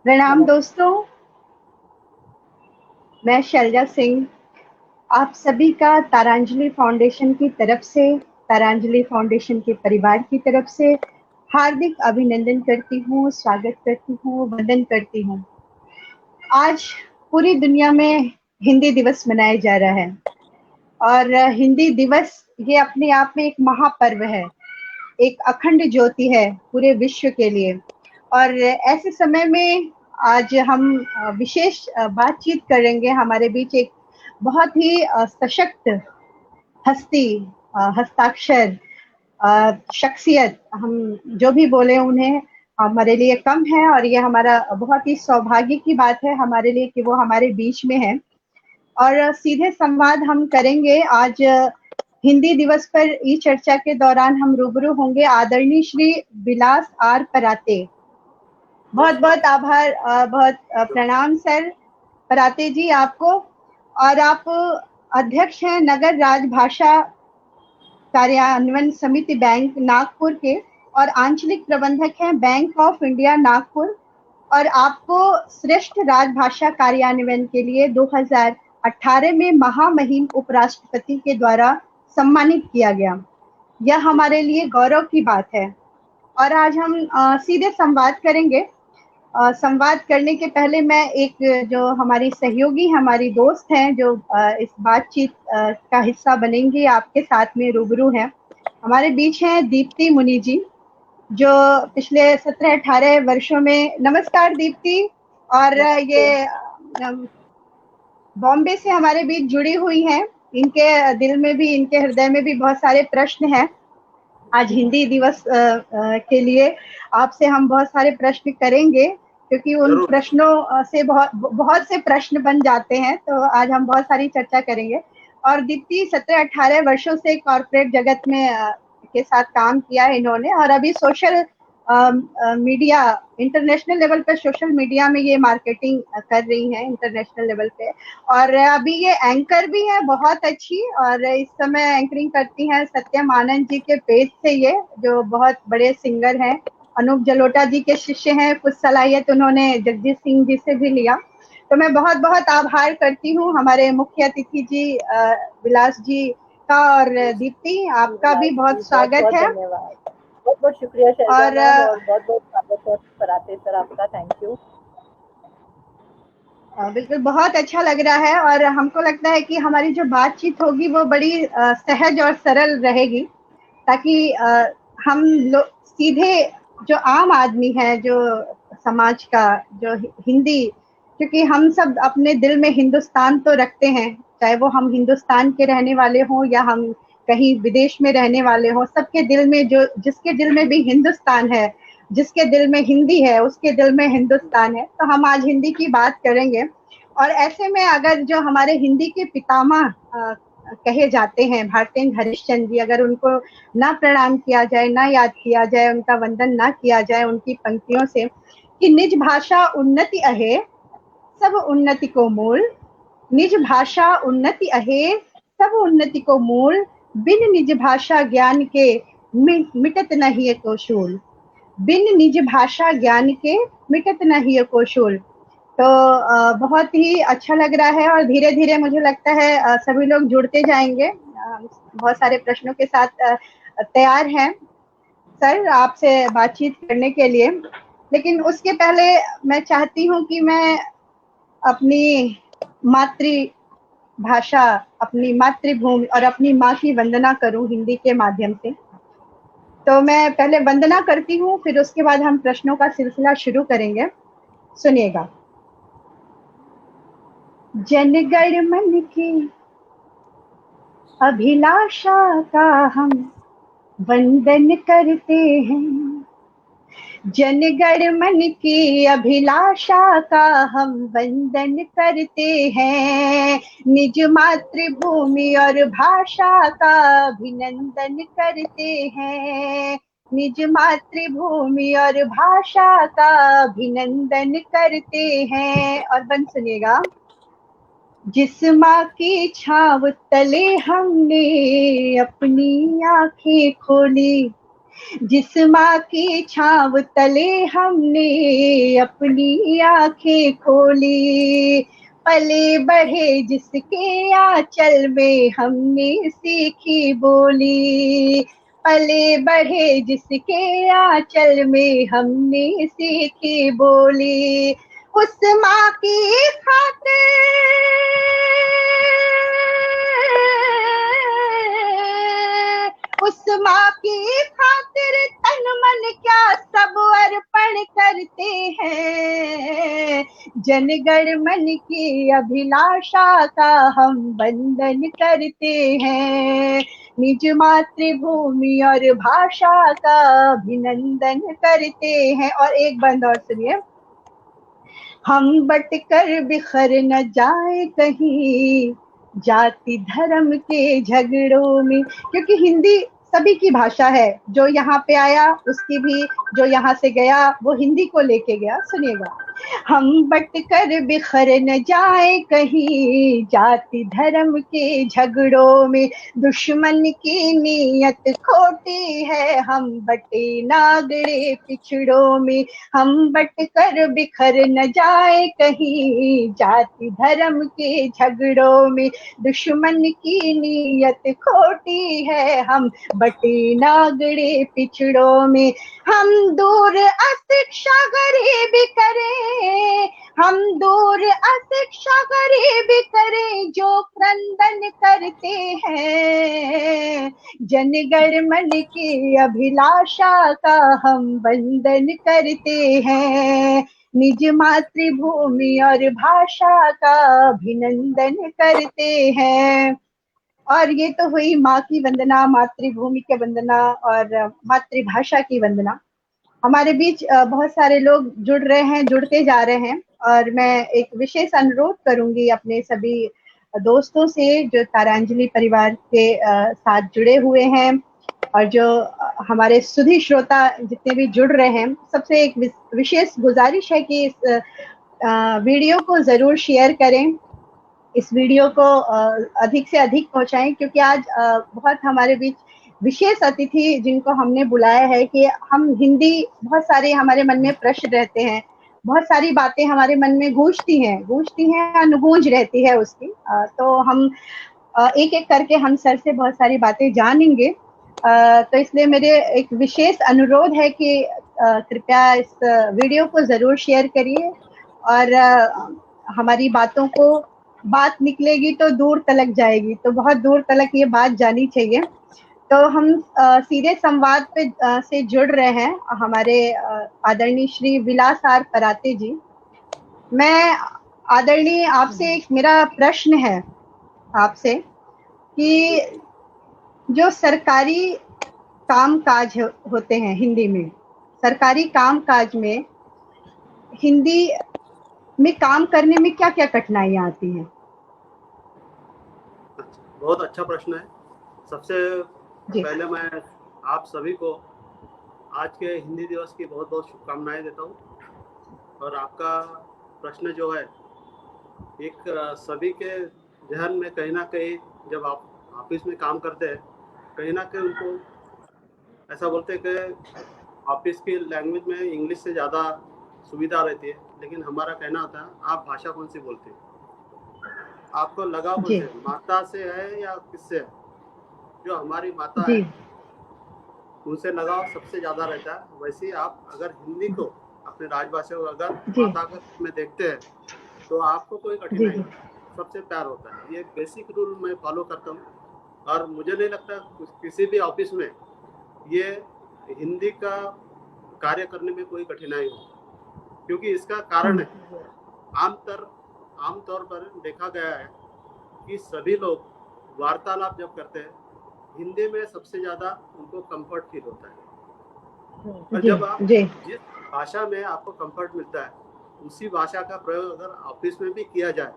प्रणाम नमस्ते। दोस्तों। मैं शैलजा सिंह आप सभी का तारांजलि फाउंडेशन की तरफ से, तारांजलि फाउंडेशन के परिवार की तरफ से हार्दिक अभिनंदन करती हूँ, स्वागत करती हूँ, वंदन करती हूँ। आज पूरी दुनिया में हिंदी दिवस मनाया जा रहा है और हिंदी दिवस ये अपने आप में एक महापर्व है, एक अखंड ज्योति है पूरे विश्व के लिए। और ऐसे समय में आज हम विशेष बातचीत करेंगे। हमारे बीच एक बहुत ही सशक्त हस्ती, हस्ताक्षर, शख्सियत, हम जो भी बोले उन्हें हमारे लिए कम है और ये हमारा बहुत ही सौभाग्य की बात है हमारे लिए कि वो हमारे बीच में है। और सीधे संवाद हम करेंगे आज हिंदी दिवस पर। ई चर्चा के दौरान हम रूबरू होंगे आदरणीय श्री विलास आर पराते। बहुत बहुत आभार, बहुत प्रणाम सर पराते जी आपको। और आप अध्यक्ष हैं नगर राजभाषा कार्यान्वयन समिति बैंक नागपुर के और आंचलिक प्रबंधक हैं बैंक ऑफ इंडिया नागपुर। और आपको श्रेष्ठ राजभाषा कार्यान्वयन के लिए 2018 में महामहिम उपराष्ट्रपति के द्वारा सम्मानित किया गया। यह हमारे लिए गौरव की बात है। और आज हम सीधे संवाद करेंगे। संवाद करने के पहले मैं एक जो हमारी सहयोगी, हमारी दोस्त हैं जो इस बातचीत का हिस्सा बनेंगी, आपके साथ में रूबरू हैं। हमारे बीच हैं दीप्ति मुनि जी, जो पिछले 17-18 वर्षों में, नमस्कार दीप्ति। और नमस्ते। ये बॉम्बे से हमारे बीच जुड़ी हुई हैं। इनके दिल में भी, इनके हृदय में भी बहुत सारे प्रश्न हैं। आज हिंदी दिवस के लिए आपसे हम बहुत सारे प्रश्न करेंगे, क्योंकि उन प्रश्नों से बहुत बहुत से प्रश्न बन जाते हैं। तो आज हम बहुत सारी चर्चा करेंगे। और दीप्ति 17-18 वर्षों से कॉर्पोरेट जगत में के साथ काम किया है इन्होंने, और अभी सोशल मीडिया, इंटरनेशनल लेवल पे सोशल मीडिया में ये मार्केटिंग कर रही हैं इंटरनेशनल लेवल पे। और अभी ये एंकर भी है बहुत अच्छी, और इस समय एंकरिंग करती हैं सत्यम आनंद जी के पेज से, ये जो बहुत बड़े सिंगर हैं। अनूप जलोटा जी के शिष्य हैं, कुछ सलाहियत उन्होंने जगजीत सिंह जी से भी लिया। तो मैं बहुत बहुत आभार करती हूँ हमारे मुख्य अतिथि जी विलास जी का। और दीप्ति आपका भी जी, बहुत बहुत स्वागत बहुत है। धन्यवाद। बहुत बहुत शुक्रिया शैलजा और मैम, और बहुत बहुत स्वागत है पराते सर आपका। Thank you. बिल्कुल, बहुत अच्छा लग रहा है। और हमको लगता है कि हमारी जो बातचीत होगी वो बड़ी सहज और सरल रहेगी, ताकि हम लोग सीधे, जो आम आदमी है, जो समाज का, जो हिंदी, क्योंकि हम सब अपने दिल में हिंदुस्तान तो रखते हैं, चाहे वो हम हिंदुस्तान के रहने वाले हों या हम कहीं विदेश में रहने वाले हों, सबके दिल में, जो जिसके दिल में भी हिंदुस्तान है, जिसके दिल में हिंदी है, उसके दिल में हिंदुस्तान है। तो हम आज हिंदी की बात करेंगे। और ऐसे में अगर जो हमारे हिंदी के पितामह कहे जाते हैं, भारतेंदु हरिश्चंद्र जी, अगर उनको ना प्रणाम किया जाए, ना याद किया जाए, उनका वंदन ना किया जाए उनकी पंक्तियों से, कि निज भाषा उन्नति अहे सब उन्नति को मूल, निज भाषा उन्नति अहे सब उन्नति को मूल, बिन निज भाषा ज्ञान के मिटत नहीं को शूल, बिन निज भाषा ज्ञान के मिटत नहीं को शूल। तो बहुत ही अच्छा लग रहा है। और धीरे धीरे मुझे लगता है सभी लोग जुड़ते जाएंगे। बहुत सारे प्रश्नों के साथ तैयार हैं सर आपसे बातचीत करने के लिए। लेकिन उसके पहले मैं चाहती हूँ कि मैं अपनी मातृभाषा, अपनी मातृभूमि और अपनी माँ की वंदना करूँ हिंदी के माध्यम से। तो मैं पहले वंदना करती हूँ, फिर उसके बाद हम प्रश्नों का सिलसिला शुरू करेंगे। सुनिएगा। जनगण मन की अभिलाषा का हम वंदन करते हैं, जनगण मन की अभिलाषा का हम वंदन करते हैं, निज मातृभूमि और भाषा का अभिनंदन करते हैं, निज मातृभूमि और भाषा का अभिनंदन करते हैं। और बंद सुनिएगा। जिस माँ की छाव तले हमने अपनी आंखें खोली, जिस माँ की छाँव तले हमने अपनी आंखें खोली, पले बढ़े जिसके आंचल में हमने सीखी बोली, पले बढ़े जिसके आंचल में हमने सीखी बोली, उस माँ की खातिर उस माँ की खातिर तन मन क्या सब अर्पण करते हैं, जनगण मन की अभिलाषा का हम वंदन करते हैं, निज मातृभूमि और भाषा का अभिनंदन करते हैं। और एक बंद और सुनिए, हम बट कर बिखर न जाए कहीं जाति धर्म के झगड़ों में, क्योंकि हिंदी सभी की भाषा है, जो यहाँ पे आया उसकी भी, जो यहाँ से गया वो हिंदी को लेके गया। सुनिएगा, हम बट कर बिखर न जाए कहीं जाति धर्म के झगड़ों में, दुश्मन की नीयत खोटी है हम बटे नागड़े पिछड़ों में, हम बट कर बिखर न जाए कहीं जाति धर्म के झगड़ों में, दुश्मन की नीयत खोटी है हम बटे नागड़े पिछड़ों में, हम दूर अशिक्षा गरीबी करें, हम दूर अशिक्षा गरीबी करें जो क्रंदन करते हैं, जनगण मन की अभिलाषा का हम वंदन करते हैं, निज मातृभूमि और भाषा का अभिनंदन करते हैं। और ये तो हुई माँ की वंदना, मातृभूमि की वंदना और मातृभाषा की वंदना। हमारे बीच बहुत सारे लोग जुड़ रहे हैं, जुड़ते जा रहे हैं, और मैं एक विशेष अनुरोध करूंगी अपने सभी दोस्तों से जो तारांजलि परिवार के साथ जुड़े हुए हैं, और जो हमारे सुधी श्रोता जितने भी जुड़ रहे हैं, सबसे एक विशेष गुजारिश है कि इस वीडियो को जरूर शेयर करें, इस वीडियो को अधिक से अधिक पहुंचाएं, क्योंकि आज बहुत हमारे बीच विशेष अतिथि जिनको हमने बुलाया है कि हम हिंदी, बहुत सारे हमारे मन में प्रश्न रहते हैं, बहुत सारी बातें हमारे मन में गूंजती हैं, अनुगूंज रहती है उसकी, तो हम एक एक करके हम सर से बहुत सारी बातें जानेंगे। तो इसलिए मेरे एक विशेष अनुरोध है कि कृपया इस वीडियो को जरूर शेयर करिए, और हमारी बातों को, बात निकलेगी तो दूर तलक जाएगी, तो बहुत दूर तलक ये बात जानी चाहिए। तो हम सीधे संवाद पे से जुड़ रहे हैं हमारे आदरणीय श्री विलास आर पराते जी। मैं आदरणीय आपसे एक मेरा प्रश्न है आपसे कि जो सरकारी कामकाज होते हैं हिंदी में, सरकारी कामकाज में हिंदी में काम करने में क्या क्या कठिनाइयाँ आती हैं? बहुत अच्छा प्रश्न है। सबसे पहले मैं आप सभी को आज के हिंदी दिवस की बहुत बहुत शुभकामनाएं देता हूँ। और आपका प्रश्न जो है, एक सभी के जहन में कहीं ना कहीं जब आप ऑफिस में काम करते हैं, कहीं ना कहीं उनको ऐसा बोलते हैं कि ऑफिस की लैंग्वेज में इंग्लिश से ज़्यादा सुविधा रहती है, लेकिन हमारा कहना होता है आप भाषा कौन सी बोलते हैं, आपको लगाव कौन से, माता से है या किससे है? जो हमारी माता है उनसे लगाव सबसे ज़्यादा रहता है। वैसे ही आप अगर हिंदी को, अपने राजभाषा को अगर माता में देखते हैं तो आपको कोई कठिनाई, सबसे प्यार होता है। ये बेसिक रूल मैं फॉलो करता हूँ, और मुझे नहीं लगता किसी भी ऑफिस में ये हिंदी का कार्य करने में कोई कठिनाई हो, क्योंकि इसका कारण है आमतौर पर देखा गया है कि सभी लोग वार्तालाप जब करते हैं हिंदी में सबसे ज़्यादा उनको कंफर्ट फील होता है। और जब आप जिस भाषा में आपको कंफर्ट मिलता है उसी भाषा का प्रयोग अगर ऑफिस में भी किया जाए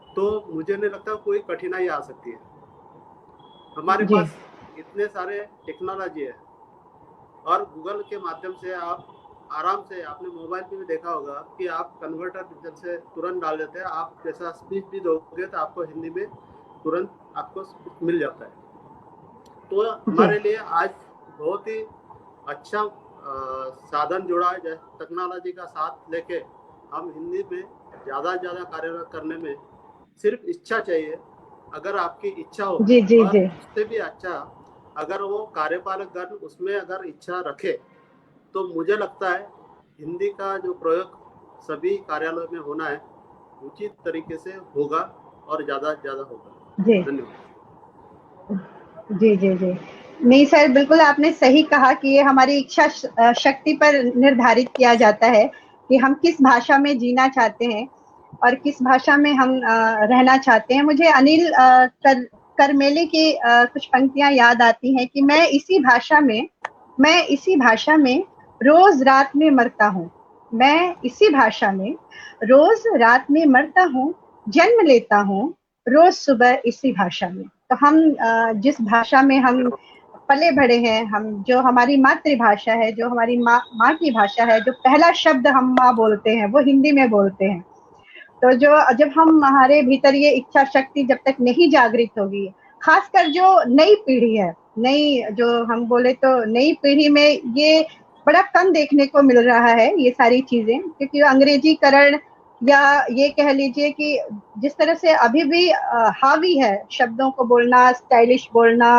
तो मुझे नहीं लगता कोई कठिनाई आ सकती है। हमारे पास इतने सारे टेक्नोलॉजी है, और गूगल के माध्यम से आप आराम से, आपने मोबाइल पे भी देखा होगा कि आप कन्वर्टर से तुरंत डाल देते हैं, आप जैसा स्पीच भी दोगे तो आपको हिंदी में तुरंत आपको मिल जाता है। तो हमारे लिए आज बहुत ही अच्छा साधन जुड़ा है। टेक्नोलॉजी का साथ लेके हम हिंदी में ज़्यादा से ज़्यादा कार्यरत करने में सिर्फ इच्छा चाहिए। अगर आपकी इच्छा हो जी जी और जी उससे भी अच्छा अगर वो कार्यपालक गण उसमें अगर इच्छा रखे तो मुझे लगता है हिंदी का जो प्रयोग सभी कार्यालयों में होना है उचित तरीके से होगा और ज़्यादा से ज़्यादा होगा। जी धन्यवाद। जी जी जी नहीं सर, बिल्कुल आपने सही कहा कि ये हमारी इच्छा शक्ति पर निर्धारित किया जाता है कि हम किस भाषा में जीना चाहते हैं और किस भाषा में हम रहना चाहते हैं। मुझे अनिल करमेले की कुछ पंक्तियां याद आती हैं कि मैं इसी भाषा में रोज रात में मरता हूँ। मैं इसी भाषा में रोज रात में मरता हूँ, जन्म लेता हूँ रोज सुबह इसी भाषा में। तो हम जिस भाषा में हम पले बढ़े हैं, हम जो हमारी मातृभाषा है, जो हमारी माँ की भाषा है, जो पहला शब्द हम माँ बोलते हैं वो हिंदी में बोलते हैं। तो जो जब हम हमारे भीतर ये इच्छा शक्ति जब तक नहीं जागृत होगी, खासकर जो नई पीढ़ी है, नई जो हम बोले तो नई पीढ़ी में ये बड़ा कम देखने को मिल रहा है ये सारी चीजें, क्योंकि अंग्रेजीकरण या ये कह लीजिए कि जिस तरह से अभी भी हावी है शब्दों को बोलना, स्टाइलिश बोलना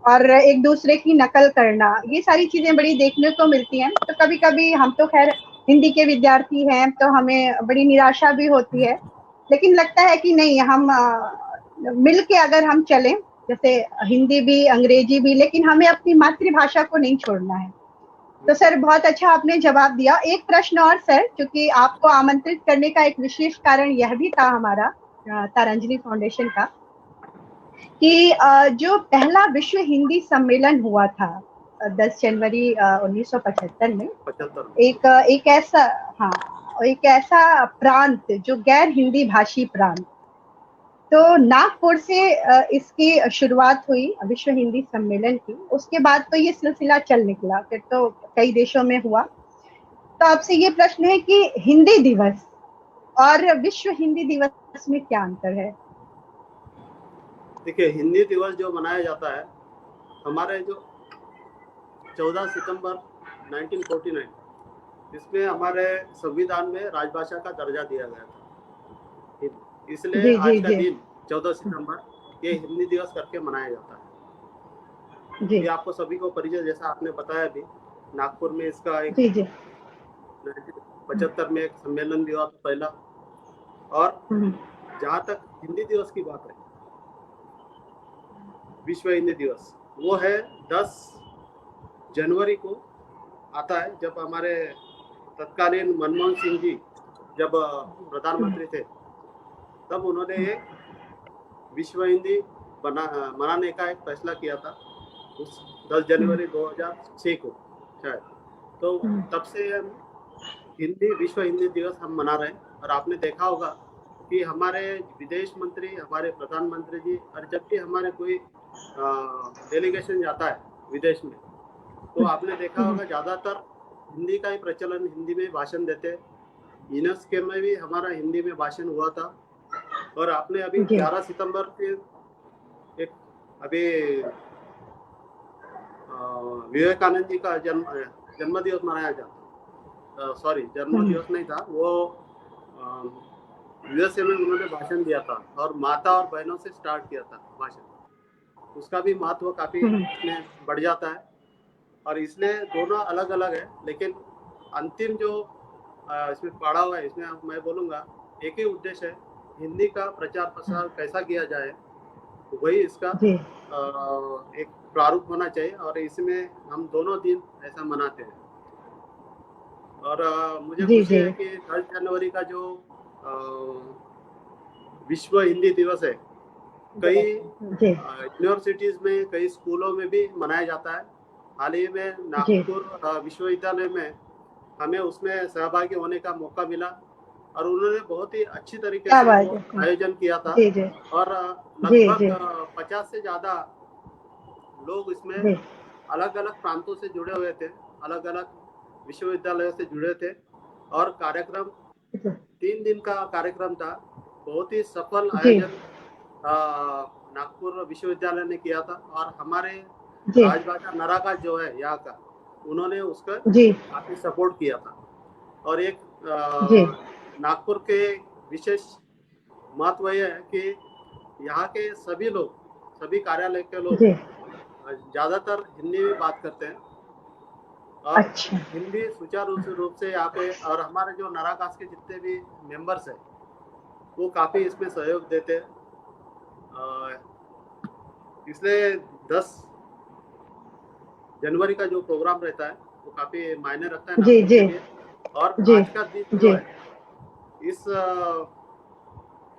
और एक दूसरे की नकल करना, ये सारी चीजें बड़ी देखने को मिलती हैं। तो कभी कभी हम तो खैर हिंदी के विद्यार्थी हैं तो हमें बड़ी निराशा भी होती है, लेकिन लगता है कि नहीं, हम मिल के अगर हम चलें, जैसे हिंदी भी अंग्रेजी भी, लेकिन हमें अपनी मातृभाषा को नहीं छोड़ना है। तो सर बहुत अच्छा आपने जवाब दिया। एक प्रश्न और सर, क्योंकि आपको आमंत्रित करने का एक विशेष कारण यह भी था हमारा तारांजलि फाउंडेशन का कि जो पहला विश्व हिंदी सम्मेलन हुआ था 10 जनवरी 1975 में, एक ऐसा, हाँ, एक ऐसा प्रांत जो गैर हिंदी भाषी प्रांत, तो नागपुर से इसकी शुरुआत हुई विश्व हिंदी सम्मेलन की। उसके बाद तो ये सिलसिला चल निकला, फिर तो कई देशों में हुआ। तो आपसे ये प्रश्न है कि हिंदी दिवस और विश्व हिंदी दिवस में क्या अंतर है? देखिए, हिंदी दिवस जो मनाया जाता है हमारे जो 14 सितंबर 1949 इसमें हमारे संविधान में राजभाषा का दर्जा दिया गया था, इसलिए आज का दिन 14 सितंबर ये हिंदी दिवस करके मनाया जाता है। ये आपको सभी को परिचय, जैसा आपने बताया भी, नागपुर में इसका एक 1975 में एक सम्मेलन भी हुआ था पहला। और जहाँ तक हिंदी दिवस की बात है, विश्व हिंदी दिवस वो है 10 जनवरी को आता है, जब हमारे तत्कालीन मनमोहन सिंह जी जब प्रधानमंत्री थे तब उन्होंने एक विश्व हिंदी मनाने का एक फैसला किया था उस 10 जनवरी 2006 को शायद। तो तब से हम विश्व हिंदी दिवस हम मना रहे हैं। और आपने देखा होगा कि हमारे विदेश मंत्री, हमारे प्रधानमंत्री जी, और जब भी हमारे कोई डेलीगेशन जाता है विदेश में, तो आपने देखा होगा ज़्यादातर हिंदी का ही प्रचलन, हिंदी में भाषण देते हैं। यूनेस्को में भी हमारा हिंदी में भाषण हुआ था। और आपने अभी 11 सितंबर के एक अभी विवेकानंद जी का जन्म दिवस मनाया जाता, सॉरी जन्म दिवस नहीं था वो, यूएसए में उन्होंने भाषण दिया था और माता और बहनों से स्टार्ट किया था भाषण। उसका भी महत्व काफी इसमें बढ़ जाता है। और इसलिए दोनों अलग अलग है, लेकिन अंतिम जो इसमें पढ़ा हुआ है, इसमें मैं बोलूँगा एक ही उद्देश्य है, हिंदी का प्रचार प्रसार कैसा किया जाए, वही इसका एक प्रारूप होना चाहिए। और इसमें हम दोनों दिन ऐसा मनाते हैं। और मुझे खुशी है कि 10 जनवरी का जो विश्व हिंदी दिवस है, कई यूनिवर्सिटीज में, कई स्कूलों में भी मनाया जाता है। हाल ही में नागपुर विश्वविद्यालय में हमें उसमें सहभागी होने का मौका मिला और उन्होंने बहुत ही अच्छी तरीके से आयोजन किया था। और लगभग 50 से ज्यादा लोग इसमें अलग अलग प्रांतों से जुड़े हुए थे, अलग अलग विश्वविद्यालयों से जुड़े थे। और कार्यक्रम 3 दिन का कार्यक्रम था, बहुत ही सफल आयोजन नागपुर विश्वविद्यालय ने किया था। और हमारे राजभाषा नराकाश जो है यहाँ का, उन्होंने उसका काफी सपोर्ट किया था। और एक नागपुर के विशेष महत्व यह है कि यहाँ के सभी लोग, सभी कार्यालय के लोग ज्यादातर हिंदी में बात करते हैं और हिंदी सुचारू रूप से यहाँ पे, और हमारे जो नराकाश के जितने भी मेंबर्स हैं वो काफी इसमें सहयोग देते हैं। इसलिए 10 जनवरी का जो प्रोग्राम रहता है वो काफी मायने रखता है नागपुर के लिए। और आज का दिन जो है, इस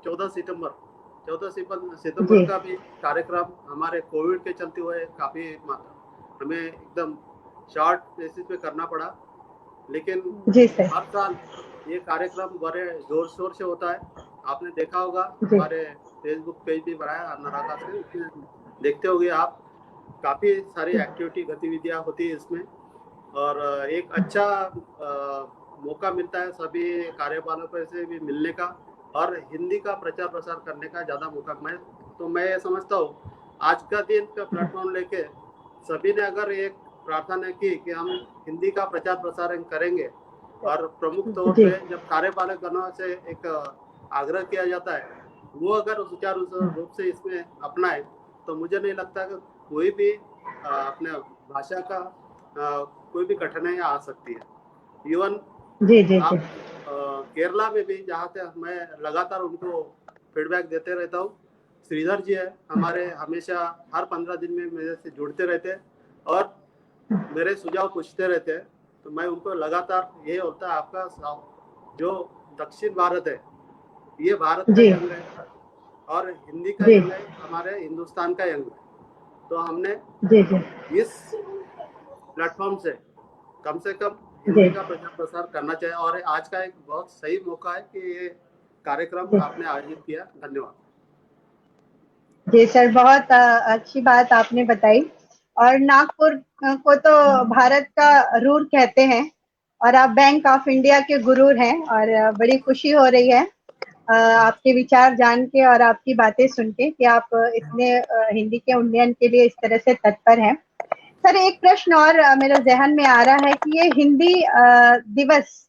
14 सितंबर का भी कार्यक्रम हमारे कोविड के चलते हुए काफी हमें एकदम शॉर्ट बेसिस पे करना पड़ा, लेकिन हर साल ये कार्यक्रम बड़े जोर शोर से होता है। आपने देखा होगा, हमारे फेसबुक पेज भी बनाया नराकाश से, उसमें देखते होंगे आप, काफी सारी एक्टिविटी गतिविधियां होती है इसमें। और एक अच्छा मौका मिलता है सभी कार्यपालकों से भी मिलने का और हिंदी का प्रचार प्रसार करने का ज्यादा मौका। मैं ये समझता हूँ आज का दिन का प्लेटफॉर्म लेके सभी ने अगर एक प्रार्थना की कि हम हिंदी का प्रचार प्रसार करेंगे, और प्रमुख तौर पे जब कार्यपालक गणों से एक आग्रह किया जाता है, वो अगर सुचारू रूप से इसमें अपनाए, तो मुझे नहीं लगता कि कोई भी अपने भाषा का कोई भी कठिनाई आ सकती है। इवन आप केरला में भी, जहाँ से मैं लगातार उनको फीडबैक देते रहता हूँ, श्रीधर जी है हमारे, हमेशा हर 15 दिन में मेरे से जुड़ते रहते हैं और मेरे सुझाव पूछते रहते हैं। तो मैं उनको लगातार ये होता है, आपका जो दक्षिण भारत है ये भारत का अंग है और हिंदी का अंग है, हमारे हिंदुस्तान का अंग है। तो हमने इस प्लेटफॉर्म से कम हिंदी का प्रचार प्रसार करना चाहिए, और आज का एक बहुत सही मौका है कि ये कार्यक्रम आपने आयोजित किया। धन्यवाद। जी सर, बहुत अच्छी बात आपने बताई। और नागपुर को तो भारत का रूर कहते हैं और आप बैंक ऑफ इंडिया के गुरु हैं, और बड़ी खुशी हो रही है आपके विचार जान के और आपकी बातें सुन के कि आप इतने हिंदी के उन्नयन के लिए इस तरह से तत्पर हैं। सर, एक प्रश्न और मेरे जहन में आ रहा है कि ये हिंदी दिवस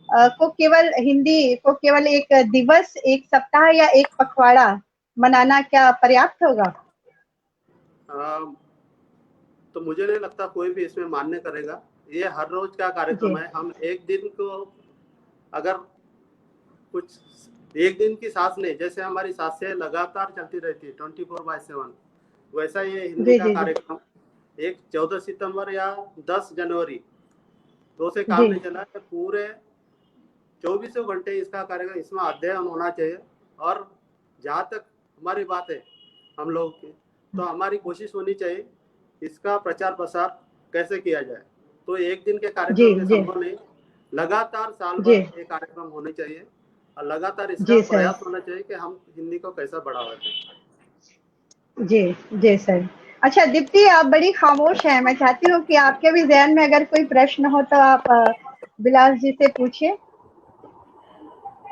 को केवल एक दिवस, एक सप्ताह या एक पखवाड़ा मनाना क्या पर्याप्त होगा? तो मुझे नहीं लगता कोई भी इसमें मान्य करेगा। ये हर रोज का कार्यक्रम है। हम एक दिन को अगर कुछ एक दिन की सांस नहीं, जैसे हमारी सांसें लगातार चलती रहती है 24/7, वैसा ये हिंदी का कार्यक्रम एक 14 सितंबर या 10 जनवरी दो से काम नहीं चला है। पूरे 24 घंटे इसका कार्यक्रम, इसमें अध्ययन होना चाहिए। और जहाँ तक हमारी बात है हम लोग की, तो हमारी कोशिश होनी चाहिए इसका प्रचार प्रसार कैसे किया जाए। तो एक दिन के कार्यक्रम में संभव नहीं, लगातार साल भर ये कार्यक्रम होने चाहिए और लगातार इसका प्रयास होना चाहिए कि हम हिंदी को कैसा बढ़ावा दें। जी सर। अच्छा दीप्ति, आप बड़ी खामोश हैं, मैं चाहती हूँ कि आपके भी ज़हन में अगर कोई प्रश्न हो तो आप बिलास जी से पूछिए।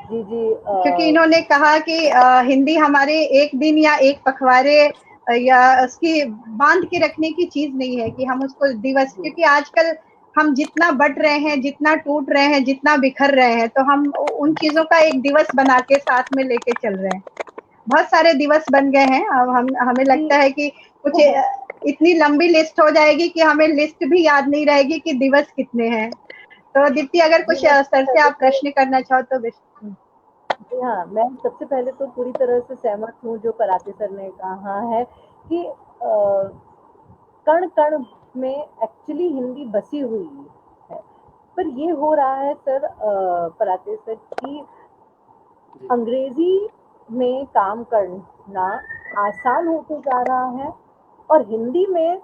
जी क्योंकि इन्होंने कहा कि हिंदी हमारे एक दिन या एक पखवाड़े या उसकी बांध के रखने की चीज नहीं है कि हम उसको दिवस, क्योंकि आजकल हम जितना बट रहे हैं, जितना टूट रहे हैं, जितना बिखर रहे हैं, तो हम उन चीजों का एक दिवस बना के साथ में लेके चल रहे हैं। बहुत सारे दिवस बन गए हैं। अब हमें लगता है कि कुछ इतनी लंबी लिस्ट हो जाएगी कि हमें लिस्ट भी याद नहीं रहेगी कि दिवस कितने हैं। तो दीप्ति, अगर कुछ सर से आप प्रश्न करना चाहो तो। जी हाँ, मैं सबसे पहले तो पूरी तरह से सहमत हूँ जो कराते सर ने कहा है कि कण कण में एक्चुअली हिंदी बसी हुई है। पर ये हो रहा है सर कराते सर कि अंग्रेजी में काम करना आसान होते जा रहा है और हिंदी में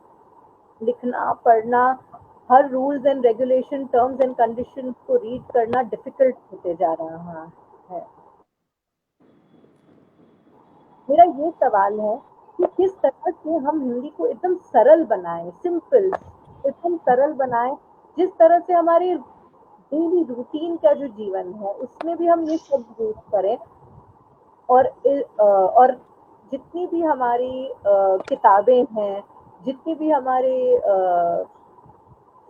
लिखना पढ़ना, हर rules and regulation, terms and conditions को रीड करना डिफिकल्ट होते जा रहा है। मेरा ये सवाल है कि किस तरह से हम हिंदी को एकदम सरल बनाएं, सिंपल, एकदम सरल बनाएं, जिस तरह से हमारे डेली रूटीन का जो जीवन है उसमें भी हम ये सब यूज करें। और जितनी भी हमारी किताबें हैं, जितनी भी हमारे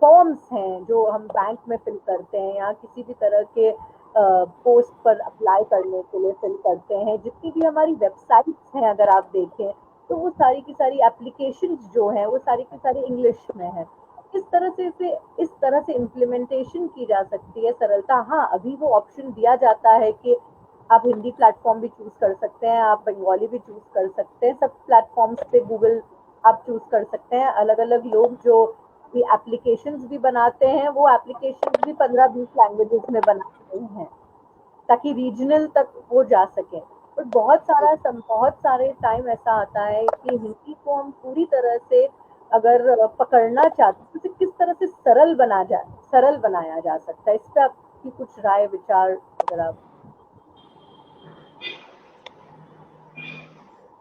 फॉर्म्स हैं जो हम बैंक में फिल करते हैं या किसी भी तरह के पोस्ट पर अप्लाई करने के लिए फिल करते हैं, जितनी भी हमारी वेबसाइट्स हैं अगर आप देखें तो वो सारी की सारी एप्लीकेशंस जो हैं वो सारी की सारी इंग्लिश में है। इस तरह से इम्प्लीमेंटेशन की जा सकती है सरलता। हाँ, अभी वो ऑप्शन दिया जाता है कि आप हिंदी प्लेटफॉर्म भी चूज कर सकते हैं, आप बंगाली भी चूज कर सकते हैं, सब प्लेटफॉर्म्स पे गूगल आप चूज कर सकते हैं। अलग अलग लोग जो भी एप्लीकेशंस भी बनाते हैं वो एप्लीकेशंस भी 15-20 लैंग्वेजेस में बनाते हैं ताकि रीजनल तक वो जा सके। पर बहुत सारे टाइम ऐसा आता है कि हिंदी को हम पूरी तरह से अगर पकड़ना चाहते हैं तो किस तरह से सरल बनाया जा सकता है, इस पर आपकी कुछ राय विचार अगर आप।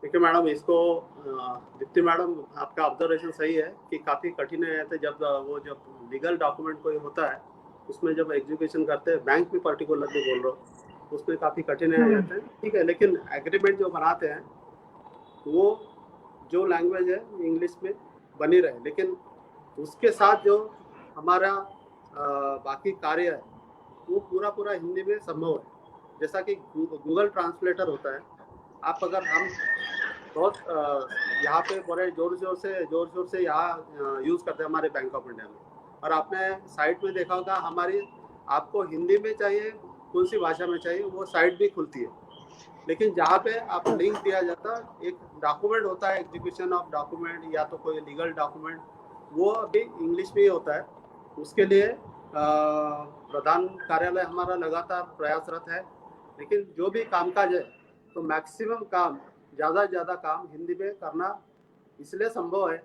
देखिए मैडम, इसको दीप्ति मैडम आपका ऑब्जर्वेशन सही है कि काफ़ी कठिन है जब लीगल डॉक्यूमेंट कोई होता है उसमें जब एग्जीक्यूशन करते हैं, बैंक भी पर्टिकुलरली बोल रहा हूँ, उसमें काफ़ी कठिन आ जाते हैं। ठीक है, लेकिन एग्रीमेंट जो बनाते हैं वो जो लैंग्वेज है इंग्लिश में बनी रहे, लेकिन उसके साथ जो हमारा बाकी कार्य है वो पूरा हिंदी में संभव है। जैसा कि गूगल ट्रांसलेटर होता है, आप अगर हम बहुत यहाँ पे बड़े जोर शोर से यहाँ यूज़ करते हैं हमारे बैंक ऑफ इंडिया में, और आपने साइट में देखा होगा हमारी, आपको हिंदी में चाहिए कौन सी भाषा में चाहिए वो साइट भी खुलती है, लेकिन जहाँ पे आप लिंक दिया जाता है एक डॉक्यूमेंट होता है, एग्जीक्यूशन ऑफ डॉक्यूमेंट या तो कोई लीगल डॉक्यूमेंट, वो अभी इंग्लिश में ही होता है। उसके लिए प्रधान कार्यालय हमारा लगातार प्रयासरत है, लेकिन जो भी कामकाज है तो मैक्सिमम काम, ज़्यादा से ज़्यादा काम हिंदी में करना इसलिए संभव है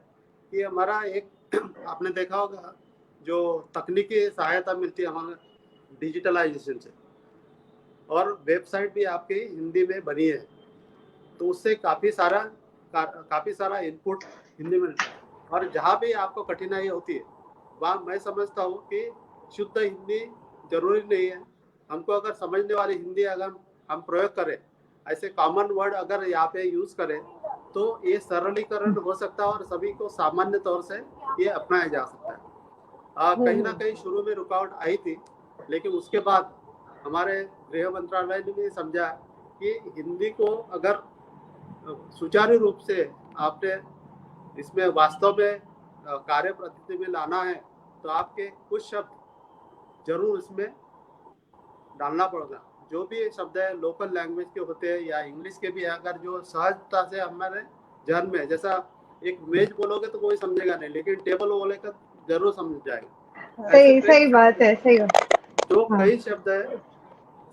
कि हमारा एक आपने देखा होगा जो तकनीकी सहायता मिलती है हमारे डिजिटलाइजेशन से, और वेबसाइट भी आपकी हिंदी में बनी है, तो उससे काफ़ी सारा इनपुट हिंदी में मिलता है। और जहाँ भी आपको कठिनाई होती है वहाँ मैं समझता हूँ कि शुद्ध हिंदी जरूरी नहीं है, हमको अगर समझने वाली हिंदी अगर हम प्रयोग करें, ऐसे कॉमन वर्ड अगर यहाँ पे यूज़ करें तो ये सरलीकरण हो सकता है और सभी को सामान्य तौर से ये अपनाया जा सकता है। कहीं ना कहीं शुरू में रुकावट आई थी, लेकिन उसके बाद हमारे गृह मंत्रालय ने भी समझा कि हिंदी को अगर सुचारू रूप से आपने इसमें वास्तव में कार्य पद्धति में लाना है तो आपके कुछ शब्द जरूर इसमें डालना पड़ेगा। जो भी शब्द है लोकल लैंग्वेज के होते हैं या इंग्लिश के भी है, अगर जो सहजता से हमारे जहन में, जैसा एक मेज बोलोगे तो कोई समझेगा नहीं, लेकिन टेबल बोलेगा जरूर समझ जाएगा। सही बात है, सही बात। जो कई शब्द है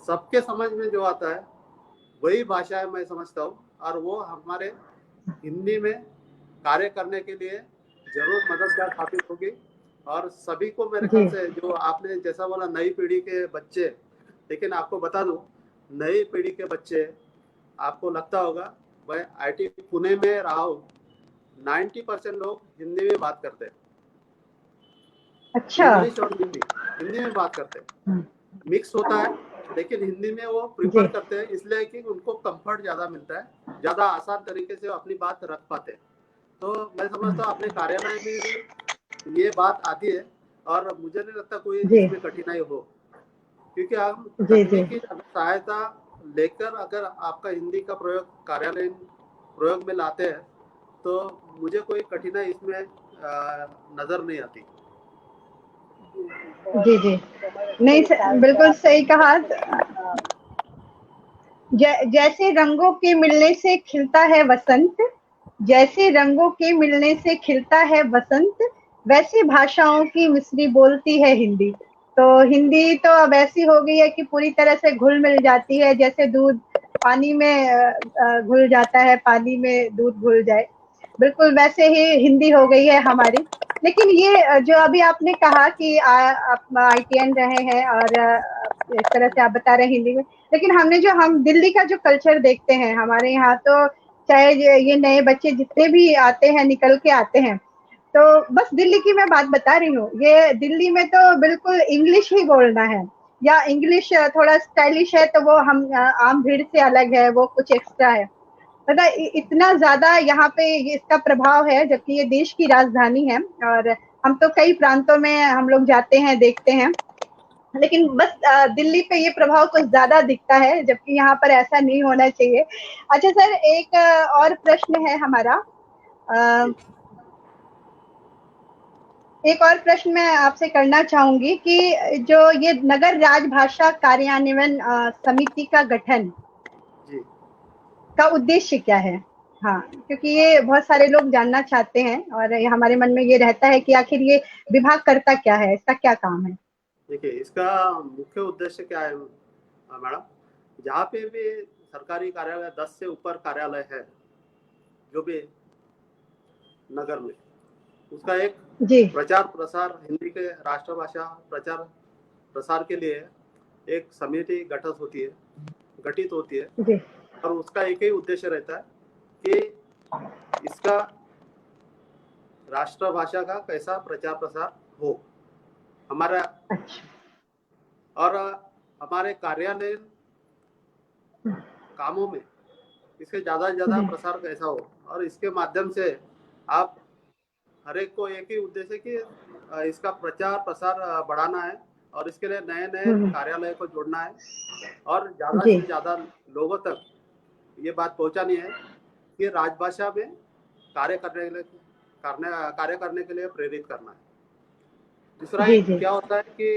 सबके समझ में जो आता है वही भाषा है मैं समझता हूँ, और वो हमारे हिंदी में कार्य करने के लिए जरूर मददगार साबित होगी। और सभी को मेरे ख्याल से, जो आपने जैसा बोला नई पीढ़ी के बच्चे, लेकिन आपको बता दूं नई पीढ़ी के बच्चे, आपको लगता होगा मैं आईटी पुणे में रहा हूँ, 90% लोग हिंदी में बात करते हैं। अच्छा। इंग्लिश और हिंदी में बात करते हैं, मिक्स होता है, लेकिन हिंदी में वो प्रिफर करते हैं इसलिए कि उनको कंफर्ट ज़्यादा मिलता है, ज़्यादा आसान तरीके से अपनी बात रख पाते हैं। तो मैं समझता हूँ अपने कार्यालय में ये बात आती है और मुझे नहीं लगता कोई इसमें कठिनाई हो, क्योंकि हम तकनीकी सहायता लेकर अगर आपका हिंदी का प्रयोग कार्यालय प्रयोग में लाते हैं तो मुझे कोई कठिनाई इसमें नजर नहीं आती। जी जी, नहीं बिल्कुल सही कहा। जैसे रंगों के मिलने से खिलता है वसंत, जैसे रंगों के मिलने से खिलता है वसंत, वैसे भाषाओं की मिश्री बोलती है हिंदी। तो हिंदी तो अब ऐसी हो गई है कि पूरी तरह से घुल मिल जाती है, जैसे दूध पानी में घुल जाता है, पानी में दूध घुल जाए, बिल्कुल वैसे ही हिंदी हो गई है हमारी। लेकिन ये जो अभी आपने कहा कि आप ITN रहे हैं और इस तरह से आप बता रहे हैं हिंदी में, लेकिन हम दिल्ली का जो कल्चर देखते हैं हमारे यहाँ, तो चाहे ये नए बच्चे जितने भी आते हैं निकल के आते हैं, तो बस दिल्ली की मैं बात बता रही हूँ, ये दिल्ली में तो बिल्कुल इंग्लिश ही बोलना है, या इंग्लिश थोड़ा स्टाइलिश है तो वो हम आम भीड़ से अलग है, वो कुछ एक्स्ट्रा है। मतलब इतना ज्यादा यहाँ पे इसका प्रभाव है, जबकि ये देश की राजधानी है और हम तो कई प्रांतों में हम लोग जाते हैं, देखते हैं, लेकिन बस दिल्ली पे ये प्रभाव कुछ ज्यादा दिखता है, जबकि यहाँ पर ऐसा नहीं होना चाहिए। अच्छा सर, एक और प्रश्न है हमारा। एक और प्रश्न मैं आपसे करना चाहूंगी कि जो ये नगर राजभाषा कार्यान्वयन समिति का गठन का उद्देश्य क्या है? हाँ, क्योंकि ये बहुत सारे लोग जानना चाहते हैं और हमारे मन में ये रहता है कि आखिर ये विभाग करता क्या है, इसका क्या काम है? देखिए, इसका मुख्य उद्देश्य क्या है मैडम, जहाँ पे भी सरकारी कार्यालय 10 से ऊपर कार्यालय है जो भी नगर में, उसका एक प्रचार प्रसार, हिंदी के राष्ट्रभाषा प्रचार प्रसार के लिए एक समिति गठित होती है और उसका एक ही उद्देश्य रहता है कि इसका राष्ट्रभाषा का कैसा प्रचार प्रसार हो हमारा, और हमारे कार्यालय कामों में इसके ज्यादा से ज्यादा प्रसार कैसा हो, और इसके माध्यम से आप हर एक को एक ही उद्देश्य कि इसका प्रचार प्रसार बढ़ाना है और इसके लिए नए नए कार्यालय को जोड़ना है और ज्यादा से ज्यादा लोगों तक ये बात पहुंचानी है कि राजभाषा में कार्य करने के लिए प्रेरित करना है। दूसरा क्या होता है कि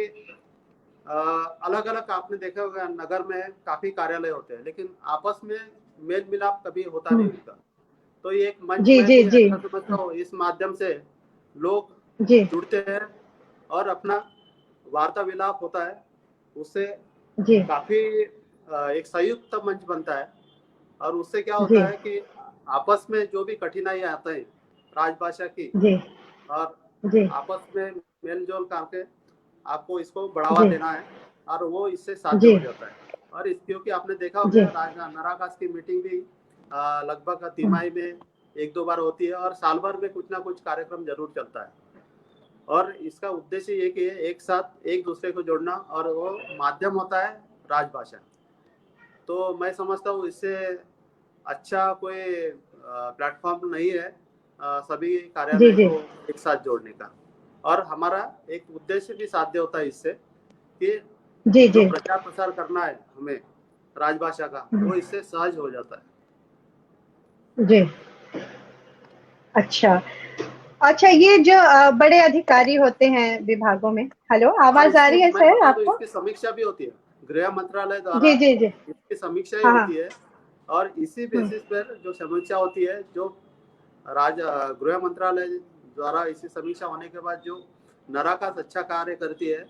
अलग अलग आपने देखा होगा नगर में काफी कार्यालय होते हैं, लेकिन आपस में मेल मिलाप कभी होता नहीं उनका, तो ये एक मंच में भी अच्छा समझता हूँ, इस माध्यम से लोग जुड़ते हैं और अपना वार्ता विलाप होता है, उससे काफी एक संयुक्त मंच बनता है और उससे क्या होता है कि आपस में जो भी कठिनाई आते हैं राजभाषा की और आपस में मेल जोल करके आपको इसको बढ़ावा देना है और वो इससे साध्य हो जाता है। और इस क्योंकि आपने देखा होगा नराकास की मीटिंग भी लगभग तिमाही में 1-2 बार होती है और साल भर में कुछ ना कुछ कार्यक्रम जरूर चलता है और इसका उद्देश्य ये कि एक साथ एक दूसरे को जोड़ना और वो माध्यम होता है राजभाषा। तो मैं समझता हूँ इससे अच्छा कोई प्लेटफॉर्म नहीं है सभी कार्यालय को एक साथ जोड़ने का, और हमारा एक उद्देश्य भी साध्य होता है इससे कि जो प्रचार प्रसार करना है हमें राजभाषा का, वो इससे सहज हो जाता है। जी, अच्छा, ये जो बड़े अधिकारी होते हैं विभागों में, हेलो आवाज आ रही है सर आपको? इसकी समीक्षा भी होती है गृह मंत्रालय द्वारा, इसकी समीक्षा ही होती है और इसी बेसिस पर जो समीक्षा होती है, जो गृह मंत्रालय द्वारा इसी समीक्षा होने के बाद जो नराकास अच्छा कार्य करती है,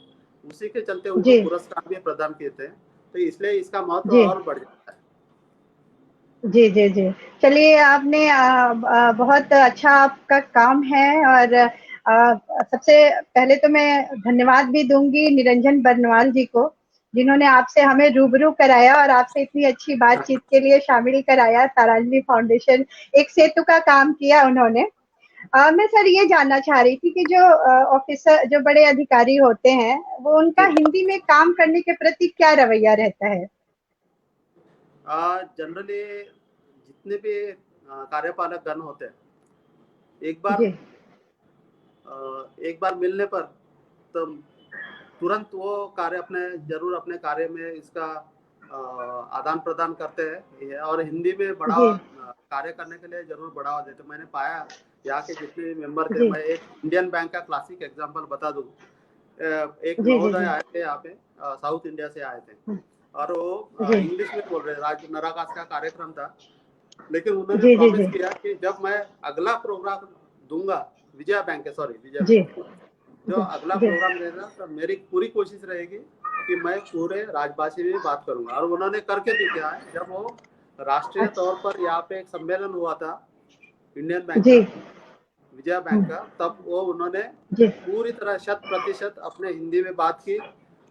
उसी के चलते उनको पुरस्कार भी प्रदान किए थे, तो इसलिए इसका महत्व और बढ़ जाता है। जी, चलिए, आपने बहुत अच्छा आपका काम है और सबसे पहले तो मैं धन्यवाद भी दूंगी निरंजन बरनवाल जी को, जिन्होंने आपसे हमें रूबरू कराया और आपसे इतनी अच्छी बातचीत के लिए शामिल कराया। तारांजलि फाउंडेशन एक सेतु का काम किया उन्होंने। मैं सर ये जानना चाह रही थी कि जो ऑफिसर, जो बड़े अधिकारी होते हैं, वो उनका हिंदी में काम करने के प्रति क्या रवैया रहता है? जनरली जितने भी कार्यपालक गण होते हैं, एक बार मिलने पर तो तुरंत वो जरूर अपने कार्य में इसका आदान प्रदान करते हैं और हिंदी में बढ़ावा कार्य करने के लिए जरूर बढ़ावा देते। मैंने पाया यहाँ के जितने भी मेंबर थे, मैं एक इंडियन बैंक का क्लासिक एग्जांपल बता दूं। एक महोदय आए थे यहाँ पे, साउथ इंडिया से आए थे और वो इंग्लिश में बोल रहे, नराकास का कार्यक्रम था, लेकिन उन्होंने प्रॉमिस किया कि जब मैं अगला प्रोग्राम दूंगा विजया बैंक जो अगला प्रोग्राम रहेगा, तो मेरी पूरी कोशिश रहेगी कि मैं पूरे राजभाषा में बात करूंगा। और उन्होंने करके दिखाया है। जब वो राष्ट्रीय तौर पर यहाँ पे एक सम्मेलन हुआ था इंडियन बैंक का, विजया बैंक का, तब वो उन्होंने पूरी तरह 100% अपने हिंदी में बात की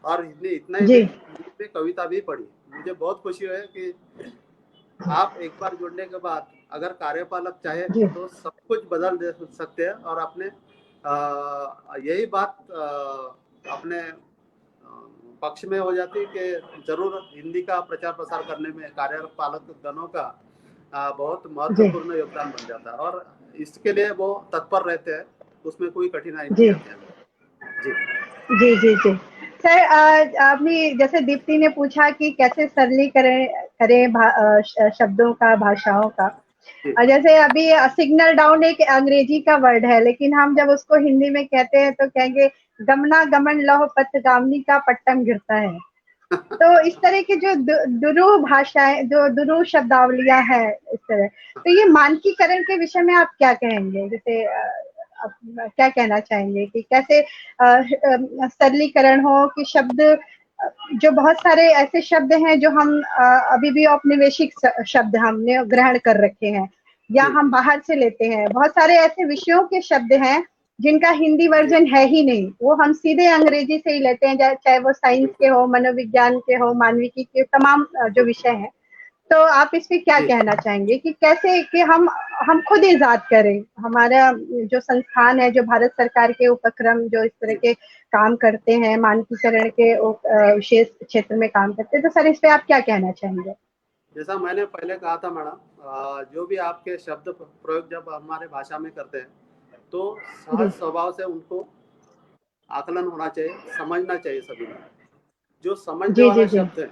और इतना ही हिंदी में कविता भी पढ़ी। मुझे बहुत खुशी है कि आप एक बार जुड़ने के बाद अगर कार्यपालक चाहे तो सब कुछ बदल दे सकते हैं और अपने यही बात अपने पक्ष में हो जाती है कि जरूर हिंदी का प्रचार प्रसार करने में कार्यपालक गणों का बहुत महत्वपूर्ण योगदान बन जाता है और इसके लिए वो तत्पर रहते हैं, उसमें कोई कठिनाई नहीं आती है। जी जी जी जी सर, आपने जैसे दीप्ति ने पूछा कि कैसे सरलीकरण करें शब्दों का, भाषाओं का। जैसे अभी सिग्नल डाउन एक अंग्रेजी का वर्ड है, लेकिन हम जब उसको हिंदी में कहते हैं तो कहेंगे गमना गमन लौह पथगामिनी का पट्टम गिरता है। तो इस तरह की जो दुरूह भाषाएं, जो दुरूह शब्दावलियां हैं इस तरह, तो ये मानकीकरण के विषय में आप क्या कहेंगे? जैसे आप क्या कहना चाहेंगे कि कैसे सरलीकरण हो कि शब्द, जो बहुत सारे ऐसे शब्द हैं जो हम अभी भी औपनिवेशिक शब्द हमने ग्रहण कर रखे हैं या हम बाहर से लेते हैं। बहुत सारे ऐसे विषयों के शब्द हैं जिनका हिंदी वर्जन है ही नहीं, वो हम सीधे अंग्रेजी से ही लेते हैं, चाहे वो साइंस के हो, मनोविज्ञान के हो, मानविकी के, तमाम जो विषय हैं। तो आप इस पे क्या कहना चाहेंगे कि कैसे कि हम खुद इजाद करें? हमारा जो संस्थान है, जो भारत सरकार के उपक्रम जो इस तरह के काम करते हैं, मानकीकरण के विशेष क्षेत्र में काम करते हैं, तो सर इस पे आप क्या कहना चाहेंगे? जैसा मैंने पहले कहा था मैडम, जो भी आपके शब्द प्रयोग जब हमारे भाषा में करते हैं तो सहज स्वभाव से उनको आकलन होना चाहिए, समझना चाहिए सभी को। जो समझने वाला शब्द है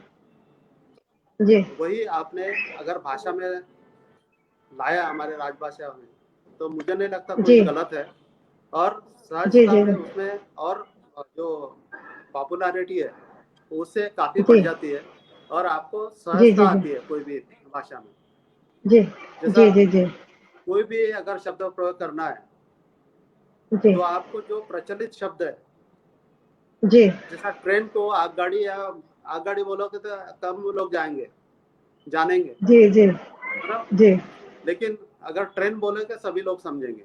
जी वही आपने अगर भाषा में लाया हमारे राजभाषा में, तो मुझे नहीं लगता कोई गलत है। और सहजता में उसमें और जो पॉपुलैरिटी है उससे काफी बढ़ जाती है और आपको सहजता आती है कोई भी भाषा में। जैसा कोई भी अगर शब्द प्रयोग करना है तो आपको जो प्रचलित शब्द है, जैसा ट्रेन को आगगाड़ी या आगगाड़ी बोलोगे तो कम लोग जानेंगे। जी। लेकिन अगर ट्रेन बोलेंगे सभी लोग समझेंगे।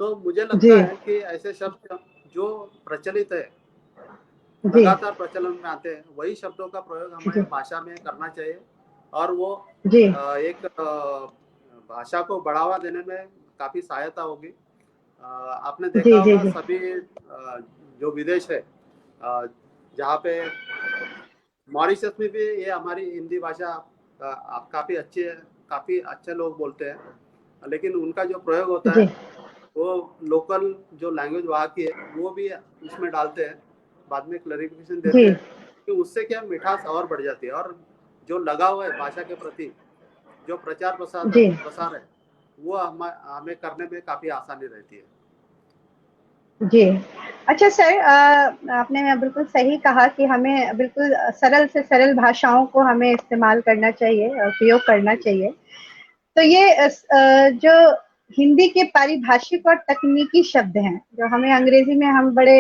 तो मुझे लगता है कि ऐसे शब्द जो प्रचलित है, लगातार प्रचलन में आते हैं, वही शब्दों का प्रयोग हमें भाषा में करना चाहिए और वो एक भाषा को बढ़ावा देने में काफी सहायता होगी। आपने देखा होगा सभी जो विदेश है, जहाँ पे मॉरिशस में भी ये हमारी हिंदी भाषा काफी अच्छे लोग बोलते हैं, लेकिन उनका जो प्रयोग होता है वो लोकल जो लैंग्वेज वहाँ की है वो भी उसमें डालते हैं, बाद में क्लैरिफिकेशन देते हैं कि उससे क्या मिठास और बढ़ जाती है और जो लगाव है भाषा के प्रति, जो प्रचार प्रसार है, वो हमें करने में काफी आसानी रहती है। जी, अच्छा सर, आपने बिल्कुल सही कहा कि हमें बिल्कुल सरल से सरल भाषाओं को हमें इस्तेमाल करना चाहिए, उपयोग करना चाहिए। तो ये जो हिंदी के पारिभाषिक और तकनीकी शब्द हैं, जो हमें अंग्रेजी में हम बड़े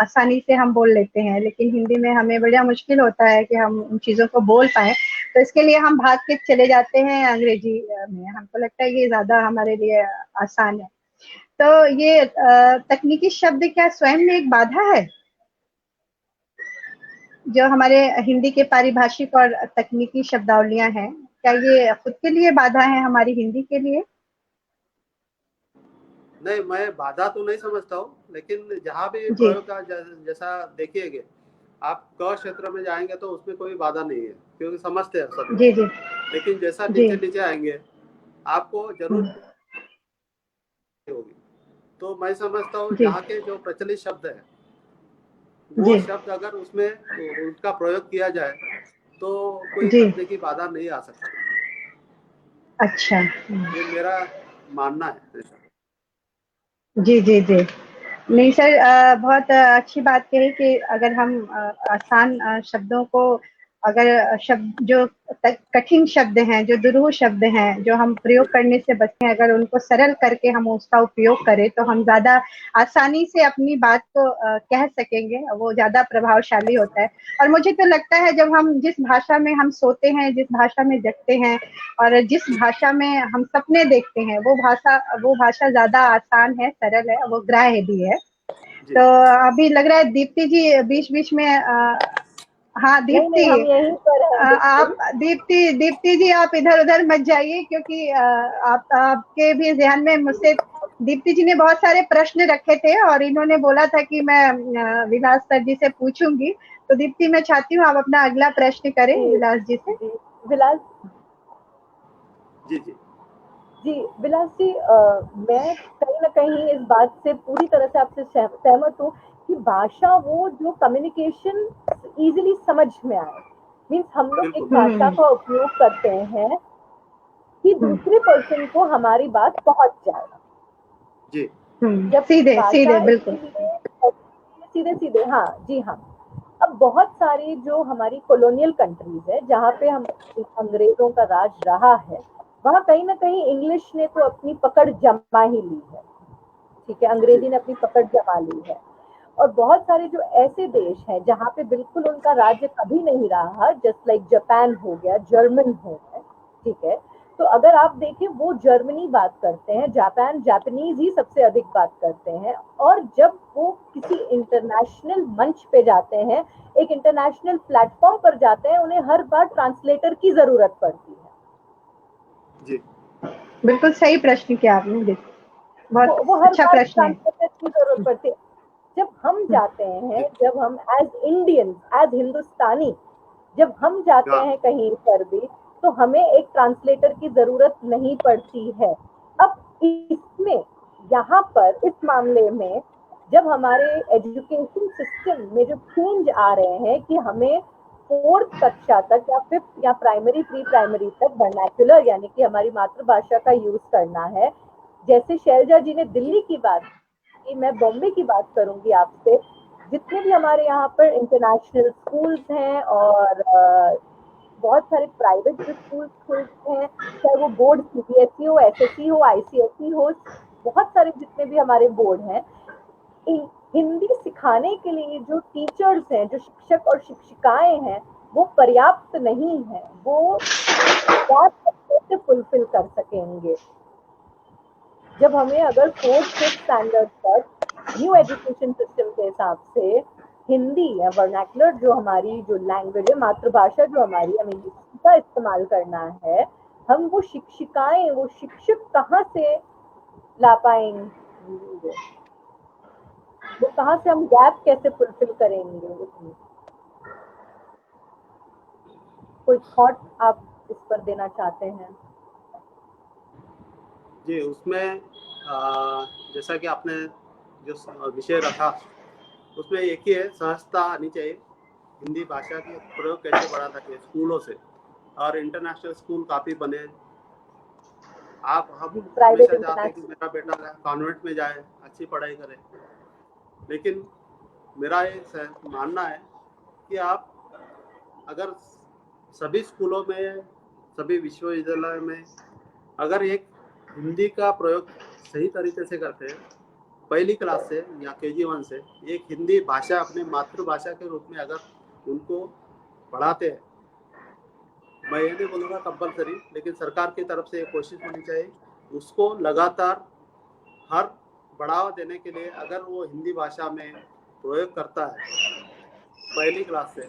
आसानी से हम बोल लेते हैं, लेकिन हिंदी में हमें बड़ा मुश्किल होता है कि हम उन चीज़ों को बोल पाएँ। तो इसके लिए हम भाग के चले जाते हैं अंग्रेजी में, हमको लगता है ये ज़्यादा हमारे लिए आसान है। तो ये तकनीकी शब्द क्या स्वयं में एक बाधा है? जो हमारे हिंदी के पारिभाषिक और तकनीकी शब्दावलियां हैं, क्या ये खुद के लिए बाधा है हमारी हिंदी के लिए? नहीं, मैं बाधा तो नहीं समझता हूँ, लेकिन जहाँ भी प्रयोग का जैसा देखिएगा, आप क क्षेत्र में जाएंगे तो उसमें कोई बाधा नहीं है क्योंकि समझते हैं सभी। लेकिन जैसा नीचे नीचे आएंगे आपको जरूर होगी। तो मैं समझता हूँ यहाँ के जो प्रचलित शब्द है वो शब्द अगर उसमें उसका प्रयोग किया जाए तो कोई करने की बाधा नहीं आ सकती। अच्छा, ये मेरा मानना है। जी जी जी, नहीं सर, बहुत अच्छी बात कही कि अगर हम आसान शब्दों को, अगर शब्द जो कठिन शब्द हैं, जो दुरूह शब्द हैं, जो हम प्रयोग करने से बचते हैं, अगर उनको सरल करके हम उसका उपयोग करें तो हम ज़्यादा आसानी से अपनी बात को कह सकेंगे, वो ज़्यादा प्रभावशाली होता है। और मुझे तो लगता है जब हम जिस भाषा में हम सोते हैं, जिस भाषा में जगते हैं और जिस भाषा में हम सपने देखते हैं, वो भाषा ज़्यादा आसान है, सरल है, वो ग्राह्य भी है। तो अभी लग रहा है दीप्ति जी बीच बीच में हाँ दीप्ति, आप दीप्ति जी आप इधर उधर मत जाइए, क्योंकि आपके भी ध्यान में मुझसे दीप्ति जी ने बहुत सारे प्रश्न रखे थे और इन्होंने बोला था कि मैं विलास सर जी से पूछूंगी। तो दीप्ति, मैं चाहती हूँ आप अपना अगला प्रश्न करें विलास जी से। विलास जी जी, जी विलास जी, मैं कहीं ना कहीं इस बात से पूरी तरह से आपसे सहमत हूँ कि भाषा वो जो कम्युनिकेशन इजीली समझ में आए, मीन्स हम लोग एक भाषा का उपयोग करते हैं कि दूसरे पर्सन को हमारी बात पहुंच जाए। जी जब सीधे भाषा बिल्कुल सीधे सीधे, हाँ जी हाँ। अब बहुत सारी जो हमारी कॉलोनियल कंट्रीज है जहाँ पे हम अंग्रेजों का राज रहा है, वहाँ कहीं ना कहीं इंग्लिश ने तो अपनी पकड़ जमा ही ली है, ठीक है, अंग्रेजी ने अपनी पकड़ जमा ली है। और बहुत सारे जो ऐसे देश हैं जहाँ पे बिल्कुल उनका राज्य कभी नहीं रहा, जस्ट लाइक जापान हो गया, जर्मन हो गया, ठीक है, तो अगर आप देखें वो जर्मनी बात करते हैं, जापान जापानीज ही सबसे अधिक बात करते हैं, और जब वो किसी इंटरनेशनल मंच पे जाते हैं, एक इंटरनेशनल प्लेटफॉर्म पर जाते हैं, उन्हें हर बार ट्रांसलेटर की जरूरत पड़ती है। जी बिल्कुल सही प्रश्न किया आपने, बहुत वो हर अच्छा बार प्रश्न है। ट्रांसलेटर की जरूरत पड़ती है। जब हम जाते हैं, जब हम एज इंडियन, एज हिंदुस्तानी, जब हम जाते हैं कहीं पर भी, तो हमें एक ट्रांसलेटर की जरूरत नहीं पड़ती है। अब इसमें यहाँ पर इस मामले में जब हमारे एजुकेशन सिस्टम में जो चेंज आ रहे हैं कि हमें 4th कक्षा तक या 5th या प्राइमरी प्री प्राइमरी तक वर्नाक्युलर यानी कि हमारी मातृभाषा का यूज करना है। जैसे शैलजा जी ने दिल्ली की बात की, मैं बॉम्बे की बात करूंगी आपसे। जितने भी हमारे यहाँ पर इंटरनेशनल स्कूल्स हैं और बहुत सारे प्राइवेट जो स्कूल खुलते हैं, चाहे वो बोर्ड सीबीएसई हो, एसएसई हो, आईसीएसई हो, बहुत सारे जितने भी हमारे बोर्ड हैं, हिंदी सिखाने के लिए जो टीचर्स हैं, जो शिक्षक और शिक्षिकाएं हैं, वो पर्याप्त नहीं है, वो कैसे फुलफिल कर सकेंगे। जब हमें अगर 4th 5th स्टैंडर्ड तक न्यू एजुकेशन सिस्टम के हिसाब से हिंदी या वर्नाकुलर जो हमारी जो लैंग्वेज है, मातृभाषा जो हमारी, हमें इसका इस्तेमाल करना है, हम वो शिक्षिकाएं, वो शिक्षक कहाँ से ला पाएंगे, वो कहाँ से हम गैप कैसे फुलफिल करेंगे उसमें? कोई थॉट आप इस पर देना चाहते हैं? जी, उसमें जैसा कि आपने जो विषय रखा उसमें एक ही है, सहजता आनी चाहिए, हिंदी भाषा के प्रयोग कैसे बढ़ा सके स्कूलों से, और इंटरनेशनल स्कूल काफ़ी बने। आप हम हमेशा चाहते हैं कि मेरा बेटा कॉन्वेंट में जाए, अच्छी पढ़ाई करे, लेकिन मेरा ये मानना है कि आप अगर सभी स्कूलों में, सभी विश्वविद्यालय में अगर एक हिंदी का प्रयोग सही तरीके से करते हैं, पहली क्लास से या KG1 से एक हिंदी भाषा अपनी मातृभाषा के रूप में अगर उनको पढ़ाते हैं, मैं ये नहीं बोलूँगा कंपलसरी, लेकिन सरकार की तरफ से एक कोशिश होनी चाहिए उसको लगातार हर बढ़ावा देने के लिए। अगर वो हिंदी भाषा में प्रयोग करता है पहली क्लास से,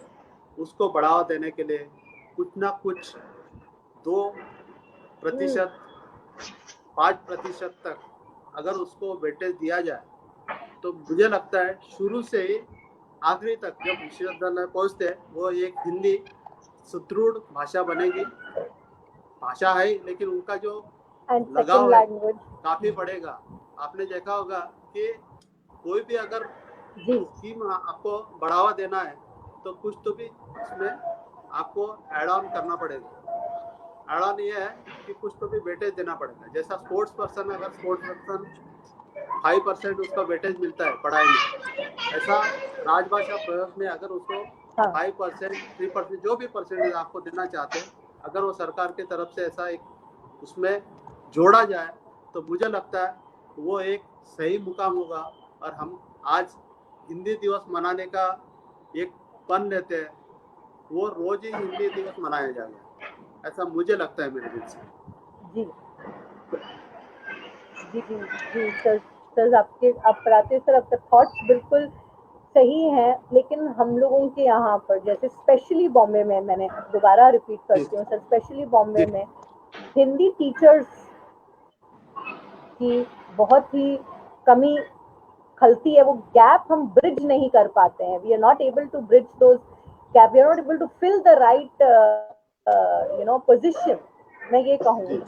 उसको बढ़ावा देने के लिए कुछ ना कुछ 2%, 5% तक अगर उसको वेटेज दिया जाए, तो मुझे लगता है शुरू से ही आखिरी तक जब विश्वविद्यालय पहुंचते हैं, वो एक हिंदी सुदृढ़ भाषा बनेगी। भाषा है लेकिन उनका जो लगाव है काफी बढ़ेगा। आपने देखा होगा कि कोई भी अगर स्कीम आपको बढ़ावा देना है तो कुछ तो भी उसमें आपको एड ऑन करना पड़ेगा। एड ऑन ये है कि कुछ तो भी वेटेज देना पड़ेगा। जैसा स्पोर्ट्स पर्सन, अगर स्पोर्ट्स पर्सन 5% उसका वेटेज मिलता है पढ़ाई में, ऐसा राजभाषा प्रयोग में अगर उसको 5%, 3% जो भी परसेंटेज आपको देना चाहते हैं, अगर वो सरकार की तरफ से ऐसा एक उसमें जोड़ा जाए, तो मुझे लगता है वो एक सही मुकाम होगा। और हम आज हिंदी दिवस मनाने का एक पन लेते हैं, वो रोज ही हिंदी दिवस मनाया जाएगा, ऐसा मुझे लगता है मेरे दिल से। जी जी जी जी सर आप पढ़ाते सर, आपका थॉट्स बिल्कुल सही है, लेकिन हम लोगों के यहाँ पर जैसे स्पेशली बॉम्बे में, मैंने दोबारा रिपीट करती हूँ सर, स्पेशली बॉम्बे में हिंदी टीचर्स की बहुत ही कमी खलती है। वो गैप हम ब्रिज नहीं कर पाते हैं। We are not able to bridge those gap, we are not able to fill the right position, मैं ये कहूँगी।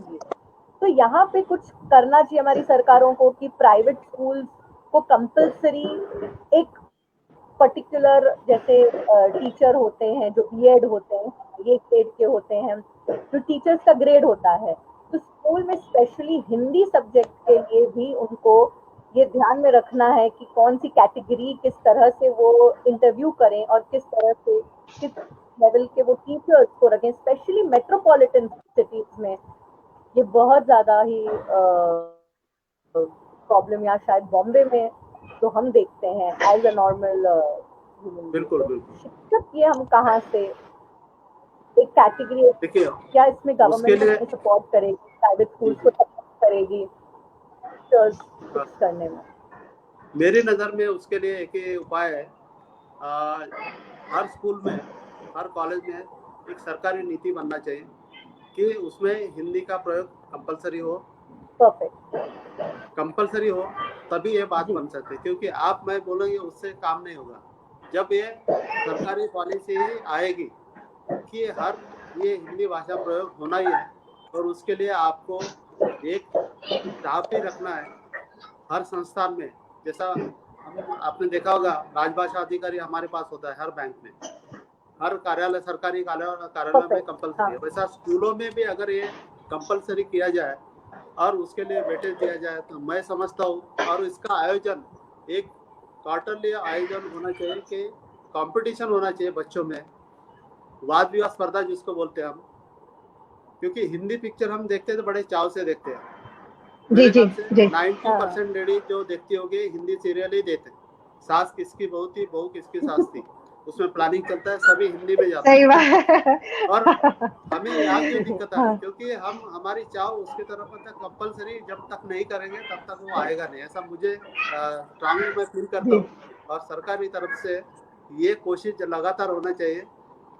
तो यहाँ पे कुछ करना चाहिए हमारी सरकारों को कि प्राइवेट स्कूल को कंपलसरी एक पर्टिकुलर, जैसे टीचर होते हैं जो बीएड होते हैं, ये ग्रेड के होते हैं, जो टीचर्स का ग्रेड होता है, तो स्कूल में स्पेशली हिंदी सब्जेक्ट के लिए भी उनको ये ध्यान में रखना है कि कौन सी कैटेगरी किस तरह से वो इंटरव्यू करें और किस तरह से किस लेवल के वो टीचर्स को रखें, स्पेशली मेट्रोपॉलिटन सिटीज में ये बहुत ज्यादा ही प्रॉब्लम, या शायद बॉम्बे में तो हम देखते हैं एज अ नॉर्मल। बिल्कुल बिल्कुल। शिक्षक ये हम कहाँ से एक कैटेगरी, देखिए क्या इसमें गवर्नमेंट सपोर्ट करेगी, प्राइवेट स्कूल को सपोर्ट करेगी करने में? मेरी नज़र में उसके लिए एक ही उपाय है, हर स्कूल में, हर कॉलेज में एक सरकारी नीति बनना चाहिए कि उसमें हिंदी का प्रयोग कंपलसरी हो। कंपलसरी हो तभी ये बात बन सकती है, क्योंकि आप मैं बोलेंगे उससे काम नहीं होगा। जब ये सरकारी पॉलिसी ही आएगी कि हर ये हिंदी भाषा प्रयोग होना ही है, और उसके लिए आपको एक स्टाफ ही रखना है हर संस्थान में। जैसा आपने देखा होगा राजभाषा अधिकारी हमारे पास होता है हर बैंक में, हर कार्यालय, सरकारी कार्यालय में कंपलसरी है। वैसा स्कूलों में भी अगर ये कंपलसरी किया जाए और उसके लिए वेटेज दिया जाए तो मैं समझता हूँ, और इसका आयोजन एक क्वार्टरली आयोजन होना चाहिए कि कंपटीशन होना चाहिए बच्चों में, वाद विवाद स्पर्धा जिसको बोलते हैं हम, क्योंकि हिंदी पिक्चर हम देखते हैं तो बड़े चाव से देखते हैं। मेरे ख्याल से 90% लेडीज जो देखती होगी हिंदी सीरियल ही देते हैं। सास किसकी बहू थी, बहू किसकी सास थी, उसमें प्लानिंग चलता है, सभी हिंदी में जाते हैं। और हमें यहाँ क्यों दिक्कत है, क्योंकि हम हमारी चाव उसकी तरफ तक कंपलसरी जब तक नहीं करेंगे तब तक वो आएगा नहीं, ऐसा मुझे स्ट्रांगली मैं फील करता हूँ। और सरकार की तरफ से ये कोशिश लगातार होना चाहिए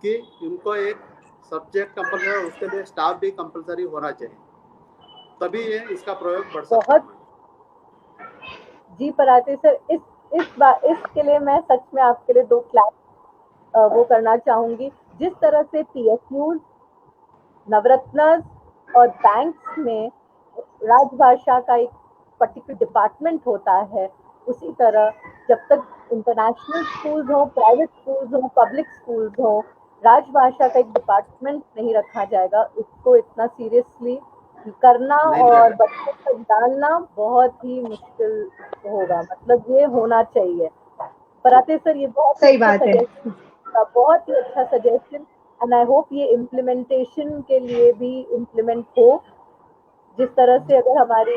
कि इनको एक सब्जेक्ट कंपलसरी, उसके लिए स्टाफ भी कंपलसरी होना चाहिए, तभी ये इसका प्रयोग बढ़ सकता है। जी पराते सर, इसके लिए मैं सच में आपके लिए 2 क्लास वो करना चाहूंगी। जिस तरह से पीएसयूज, नवरत्न और बैंक्स में राजभाषा का एक पर्टिकुलर डिपार्टमेंट होता है, उसी तरह जब तक इंटरनेशनल स्कूल्स हो, प्राइवेट स्कूल्स हो, पब्लिक स्कूल्स हो, राजभाषा का एक डिपार्टमेंट नहीं रखा जाएगा। उसको इतना सीरियसली करना और बच्चों तक डालना बहुत ही मुश्किल होगा, मतलब ये होना चाहिए। पराते सर ये बहुत सही बात है, बहुत ही अच्छा सजेशन, एंड आई होप ये इम्प्लीमेंटेशन के लिए भी इम्प्लीमेंट हो। जिस तरह से अगर हमारी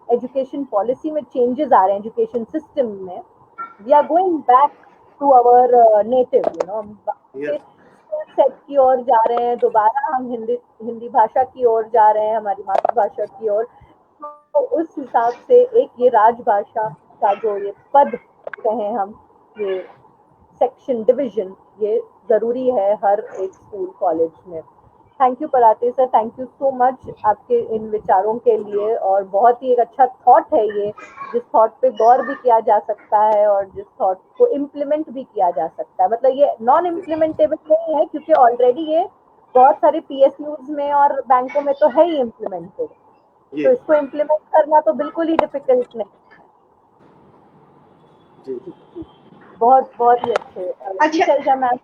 एजुकेशन पॉलिसी में चेंजेस आ रहे हैं, एजुकेशन सिस्टम में, we are going back to our native, set की ओर जा रहे हैं, दोबारा हम हिंदी भाषा की ओर जा रहे हैं, हमारी मातृभाषा की ओर। तो उस हिसाब से एक ये राजभाषा का जो ये पद कहें हम, ये सेक्शन डिवीजन, ये जरूरी है हर एक स्कूल कॉलेज में। Thank you Parate sir, thank you so much आपके इन विचारों के लिए, और बहुत ही एक अच्छा थॉट है ये, जिस थॉट पे गौर भी किया जा सकता है और जिस थॉट को इम्प्लीमेंट भी किया जा सकता है। मतलब ये नॉन इम्प्लीमेंटेबल नहीं है, क्योंकि ऑलरेडी ये बहुत सारे पीएसयूज में और बैंकों में तो है ही इम्प्लीमेंटेड, तो इसको इम्प्लीमेंट करना तो बिल्कुल ही डिफिकल्ट नहीं। बहुत बहुत ही अच्छे। अच्छा मैम,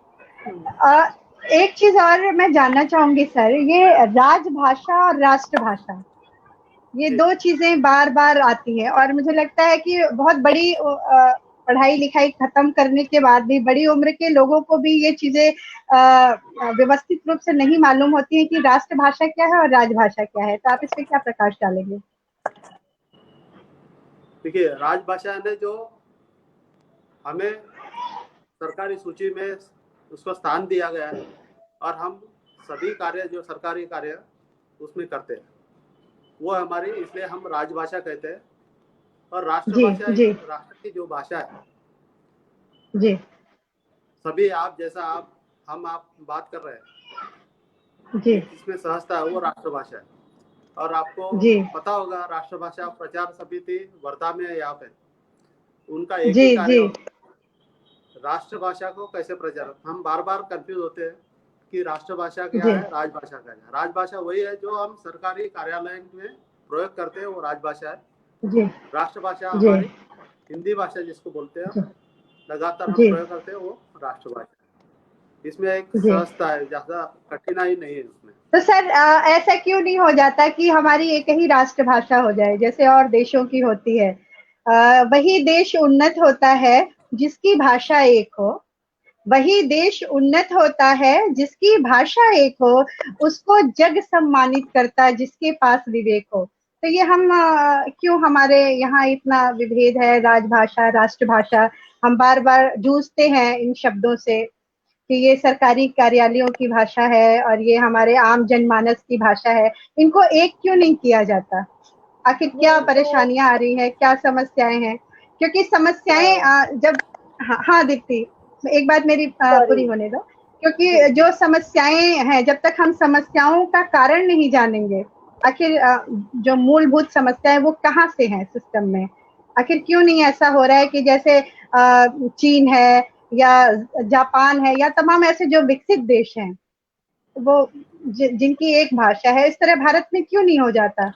एक चीज और मैं जानना चाहूंगी सर, ये राजभाषा और राष्ट्रभाषा, ये 2 चीजें बार बार आती है, और मुझे लगता है कि बहुत बड़ी पढ़ाई लिखाई खत्म करने के बाद भी बड़ी उम्र के लोगों को भी ये चीजें व्यवस्थित रूप से नहीं मालूम होती है कि राष्ट्रभाषा क्या है और राजभाषा क्या है। तो आप इस पे क्या प्रकाश डालेंगे? देखिए, राजभाषा ने जो हमें सरकारी सूची में उसको स्थान दिया गया है, और हम सभी कार्य जो सरकारी कार्य उसमें करते हैं, वो हमारी, इसलिए हम राजभाषा कहते हैं। और राष्ट्रभाषा राष्ट्र की जो भाषा है जी, सभी आप जैसा आप बात कर रहे हैं जी, इसमें सहजता है, वो राष्ट्रभाषा है। और आपको पता होगा राष्ट्रभाषा प्रचार समिति वर्धा में यहाँ पे उनका एक ही कार्य, राष्ट्रभाषा को कैसे प्रचार, हम बार बार कंफ्यूज होते हैं कि राष्ट्रभाषा क्या है, राजभाषा क्या है। राजभाषा वही है जो हम सरकारी कार्यालय में प्रयोग करते हैं, वो राजभाषा है। राष्ट्रभाषा हमारी हिंदी भाषा जिसको बोलते हैं हम लगातार हम प्रयोग करते हैं, वो राष्ट्रभाषा। इसमें एक सहजता है, ज्यादा कठिनाई नहीं है उसमें। तो सर ऐसा क्यों नहीं हो जाता कि हमारी एक ही राष्ट्रभाषा हो जाए जैसे और देशों की होती है? वही देश उन्नत होता है जिसकी भाषा एक हो, वही देश उन्नत होता है जिसकी भाषा एक हो, उसको जग सम्मानित करता है जिसके पास विवेक हो। तो ये हम क्यों हमारे यहाँ इतना विभेद है, राजभाषा राष्ट्रभाषा? हम बार बार जूझते हैं इन शब्दों से कि ये सरकारी कार्यालयों की भाषा है और ये हमारे आम जनमानस की भाषा है। इनको एक क्यों नहीं किया जाता? आखिर क्या परेशानियां आ रही है, क्या समस्याएं हैं? क्योंकि समस्याएं जब हाँ दीप्ति, एक बात मेरी पूरी होने दो। क्योंकि जो समस्याएं हैं, जब तक हम समस्याओं का कारण नहीं जानेंगे, आखिर जो मूलभूत समस्या है वो कहाँ से है सिस्टम में, आखिर क्यों नहीं ऐसा हो रहा है कि जैसे चीन है या जापान है या तमाम ऐसे जो विकसित देश हैं वो जिनकी एक भाषा है, इस तरह भारत में क्यों नहीं हो जाता?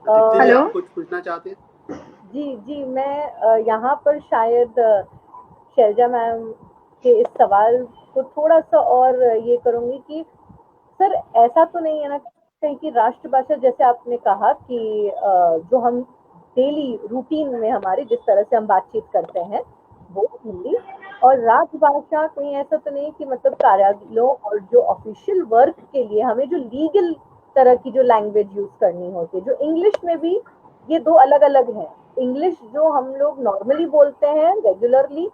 हेलो, आप कुछ पूछना चाहते हैं? जी मैं यहाँ पर शायद शैलजा मैम के इस सवाल को थोड़ा सा और ये करूँगी कि सर ऐसा तो नहीं है ना कहीं कि राष्ट्रभाषा, जैसे आपने कहा कि जो हम डेली रूटीन में हमारी जिस तरह से हम बातचीत करते हैं वो हिंदी, और राजभाषा कहीं ऐसा तो नहीं कि मतलब कार्यालयों और जो ऑफिशियल वर्क के लिए हमें जो लीगल तरह की जो लैंग्वेज यूज करनी होती है, जो इंग्लिश में भी ये दो अलग अलग हैं। इंग्लिश जो हम लोग नॉर्मली बोलते हैं रेगुलरली,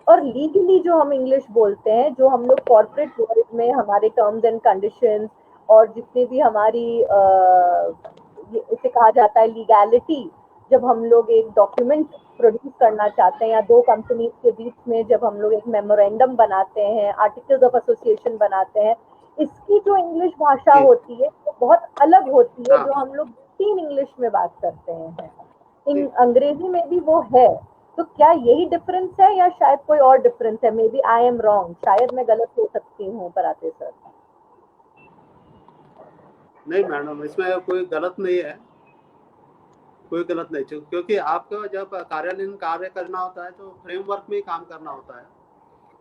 और लीगली जो हम इंग्लिश बोलते हैं, जो हम लोग कॉर्पोरेट वर्ल्ड में हमारे टर्म्स एंड कंडीशंस और जितने भी हमारी इसे कहा जाता है लीगैलिटी, जब हम लोग एक डॉक्यूमेंट प्रोड्यूस करना चाहते हैं या दो कंपनीज के बीच में जब हम लोग एक मेमोरेंडम बनाते हैं, आर्टिकल्स ऑफ एसोसिएशन बनाते हैं, इसकी जो इंग्लिश भाषा होती है वो बहुत अलग होती है जो हम लोग तीन इंग्लिश में बात करते हैं। अंग्रेजी में भी वो है। तो क्या यही डिफरेंस है या शायद कोई और डिफरेंस है? Maybe I am wrong, शायद मैं गलत हो सकती हूँ पराते सर। नहीं मैडम, इसमें कोई गलत नहीं है, कोई गलत नहीं, क्योंकि आपको जब कार्यालय में कार्य करना होता है तो फ्रेमवर्क में ही काम करना होता है,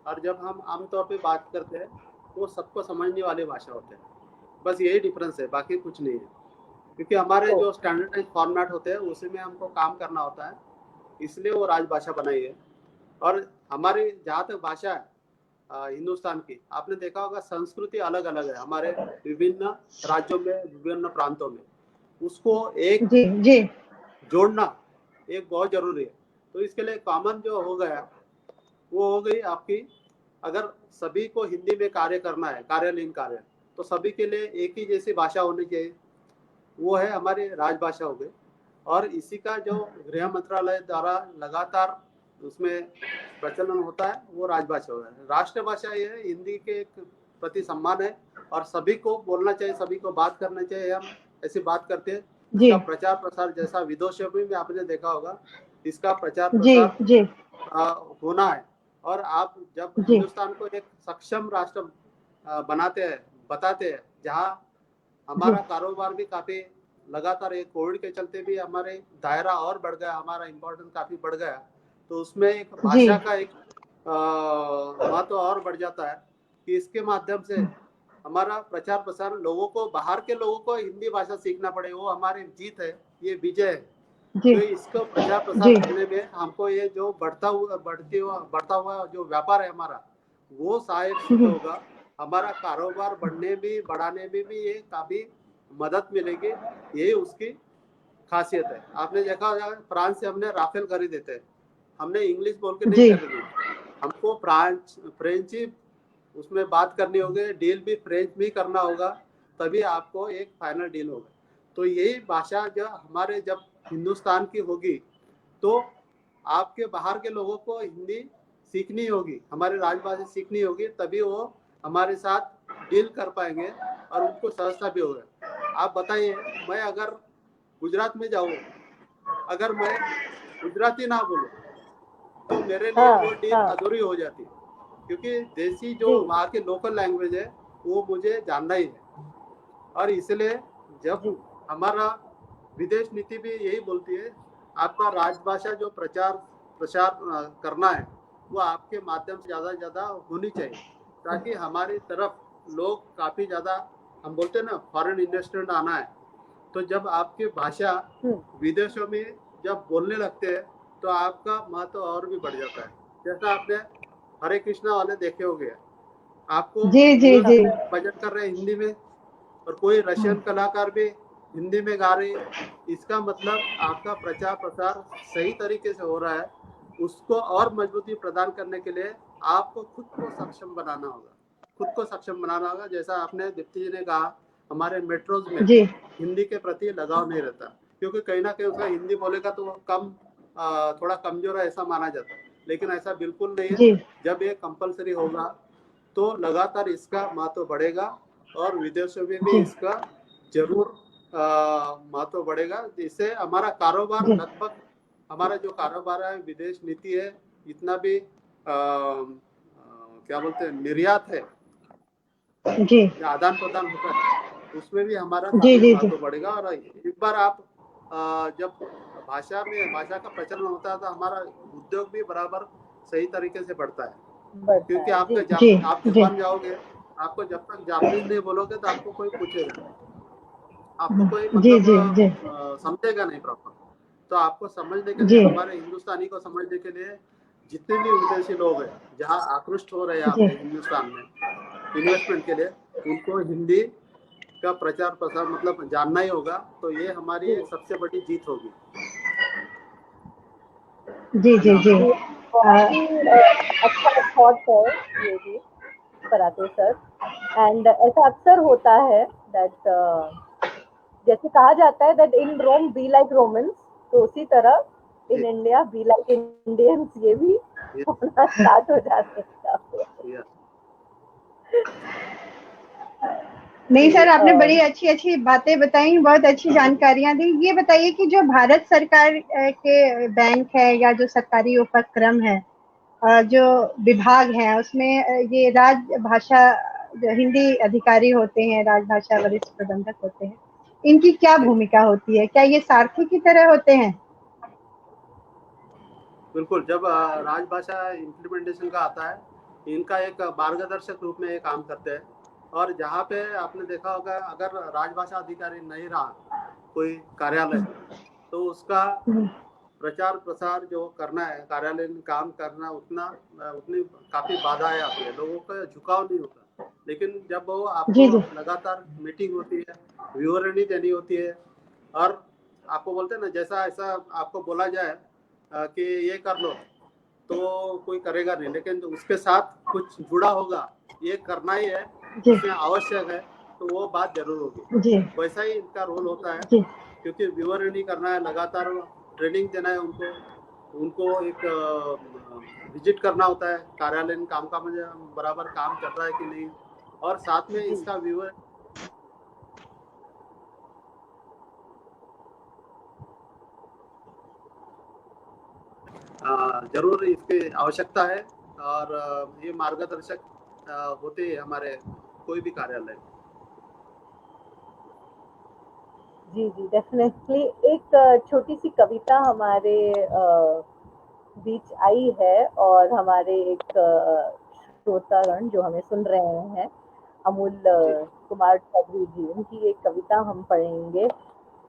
और जब हम आमतौर पे बात करते हैं वो सबको समझने वाली भाषा होते हैं। बस यही डिफरेंस है, बाकी कुछ नहीं है। क्योंकि हमारे जो स्टैंडर्डाइज फॉर्मेट होते हैं उसी में हमको काम करना होता है, इसलिए वो राजभाषा बनाई है। और हमारी जहाँ तक भाषा है हिंदुस्तान की, आपने देखा होगा संस्कृति अलग अलग है हमारे विभिन्न राज्यों में, विभिन्न प्रांतों में, उसको एक जी जोड़ना एक बहुत जरूरी है। तो इसके लिए कॉमन जो हो गया वो हो गई आपकी, अगर सभी को हिंदी में कार्य करना है, कार्यालयीन कार्य, तो सभी के लिए एक ही जैसी भाषा होनी चाहिए, वो है हमारी राजभाषा हो गई। और इसी का जो गृह मंत्रालय द्वारा लगातार उसमें प्रचलन होता है वो राजभाषा है। राष्ट्रभाषा ये है, हिंदी के एक प्रति सम्मान है और सभी को बोलना चाहिए, सभी को बात करना चाहिए। हम ऐसी बात करते हैं, इसका प्रचार प्रसार जैसा विदेशों में आपने देखा होगा, इसका प्रचार प्रसार होना है। और आप जब हिंदुस्तान को एक सक्षम राष्ट्र बनाते हैं, बताते हैं, जहाँ हमारा कारोबार भी काफी लगातार एक कोविड के चलते भी हमारे दायरा और बढ़ गया, हमारा इम्पोर्टेंस काफी बढ़ गया, तो उसमें एक भाषा का एक महत्व और बढ़ जाता है कि इसके माध्यम से हमारा प्रचार प्रसार, लोगों को, बाहर के लोगों को हिंदी भाषा सीखना पड़े, वो हमारी जीत है, ये विजय है। तो इसको प्रचार प्रसार करने में हमको ये जो बढ़ता हुआ जो व्यापार है हमारा, वो सहायक सिद्ध होगा। हमारा कारोबार बढ़ाने में भी ये काफी मदद मिलेगी, यही उसकी खासियत है। आपने देखा होगा फ्रांस से हमने राफेल खरीदे थे, हमने इंग्लिश बोल के नहीं खरीदी, हमको फ्रेंच उसमें बात करनी होगी, डील भी फ्रेंच में करना होगा, तभी आपको एक फाइनल डील होगा। तो यही भाषा जो हमारे जब हिंदुस्तान की होगी तो आपके बाहर के लोगों को हिंदी सीखनी होगी, हमारी राजभाषा सीखनी होगी, तभी वो हमारे साथ डील कर पाएंगे और उनको सहजता भी होगा। आप बताइए, मैं अगर गुजरात में जाऊँ, अगर मैं गुजराती ना बोलूँ तो तो मेरे लिए वो डील अधूरी हो जाती है, क्योंकि देसी जो वहाँ की लोकल लैंग्वेज है वो मुझे जानना ही है। और इसलिए जब हमारा विदेश नीति भी यही बोलती है, आपका राजभाषा जो प्रचार करना है वो आपके माध्यम से ज़्यादा होनी चाहिए, ताकि हमारी तरफ लोग काफ़ी ज़्यादा, हम बोलते हैं ना, फॉरेन इन्वेस्टमेंट आना है। तो जब आपकी भाषा विदेशों में जब बोलने लगते हैं तो आपका महत्व और भी बढ़ जाता है। जैसा आपने हरे कृष्णा वाले देखे होंगे, आपको भजन कर रहे हैं हिंदी में, और कोई रशियन कलाकार भी हिंदी में गा रही है, इसका मतलब आपका प्रचार प्रसार सही तरीके से हो रहा है। उसको और मजबूती प्रदान करने के लिए आपको खुद को सक्षम बनाना होगा। जैसा आपने दीप्ति जी ने कहा, हमारे मेट्रोज में हिंदी के प्रति लगाव नहीं रहता, क्योंकि कहीं ना कहीं उसका हिंदी बोलेगा तो वो थोड़ा कमजोर है ऐसा माना जाता है, लेकिन ऐसा बिल्कुल नहीं है। जब ये कंपलसरी होगा तो लगातार इसका महत्व बढ़ेगा और विदेशों में भी इसका जरूर महत्व बढ़ेगा। इससे हमारा कारोबार, लगभग हमारा जो कारोबार है, विदेश नीति है, जितना भी क्या बोलते हैं, निर्यात है, आदान प्रदान होता है, उसमें भी हमारा काफी महत्व बढ़ेगा। और एक बार आप जब भाषा का प्रचलन होता है तो हमारा उद्योग भी बराबर सही तरीके से बढ़ता है, क्योंकि आप जापान जाओगे, आपको जब तक जापानीज नहीं बोलोगे तो आपको कोई पूछेगा नहीं, आपको कोई मतलब समझेगा नहीं प्रॉपर। तो आपको समझने के लिए, हमारे हिंदुस्तानी को समझने के लिए जितने भी विदेशी लोग हैं जहाँ आकृष्ट हो रहे हैं आपके हिंदुस्तान में इन्वेस्टमेंट के लिए, उनको हिंदी का प्रचार प्रसार मतलब जानना ही होगा। तो ये हमारी सबसे बड़ी जीत होगी। अच्छा थॉट है ये भी पराते सर। एंड ऐसा अक्सर होता है दैट जैसे कहा जाता है that in Rome be like Romans, तो उसी तरह in India be like Indians, ये भी होना स्टार्ट हो जाता है। नहीं सर, आपने बड़ी अच्छी बातें बताई, बहुत अच्छी जानकारियां दी। ये बताइए कि जो भारत सरकार के बैंक है या जो सरकारी उपक्रम है, जो विभाग है, उसमें ये राजभाषा जो हिंदी अधिकारी होते हैं, राजभाषा वरिष्ठ प्रबंधक होते हैं, इनकी क्या भूमिका होती है? क्या ये सारथी की तरह होते हैं? बिल्कुल, जब राजभाषा इम्प्लीमेंटेशन का आता है, इनका एक मार्गदर्शक रूप में ये काम करते हैं। और जहाँ पे आपने देखा होगा, अगर राजभाषा अधिकारी नहीं रहा कोई कार्यालय, तो उसका प्रचार प्रसार जो करना है, कार्यालय में काम करना, उतनी काफी बाधाएं आती है, लोगों का झुकाव नहीं होता। लेकिन जब वो आपको लगातार मीटिंग होती है, विवरणी देनी होती है, और आपको बोलते हैं ना, जैसा ऐसा आपको बोला जाए कि ये कर लो, तो कोई करेगा नहीं, लेकिन उसके साथ कुछ जुड़ा होगा, ये करना ही है, इसमें आवश्यक है, तो वो बात जरूर होगी। वैसा ही इनका रोल होता है, क्योंकि विवरणी करना है, लगातार ट्रेनिंग देना है उनको एक विजिट करना होता है कार्यालय में, काम का मुझे बराबर काम कर रहा है कि नहीं, और साथ में इसका जरूर इसकी आवश्यकता है। और ये मार्गदर्शक होते हैं हमारे कोई भी कार्यालय। जी डेफिनेटली। एक छोटी सी कविता हमारे बीच आई है, और हमारे एक श्रोतागण जो हमें सुन रहे हैं, अमूल कुमार चौधरी जी, उनकी एक कविता हम पढ़ेंगे।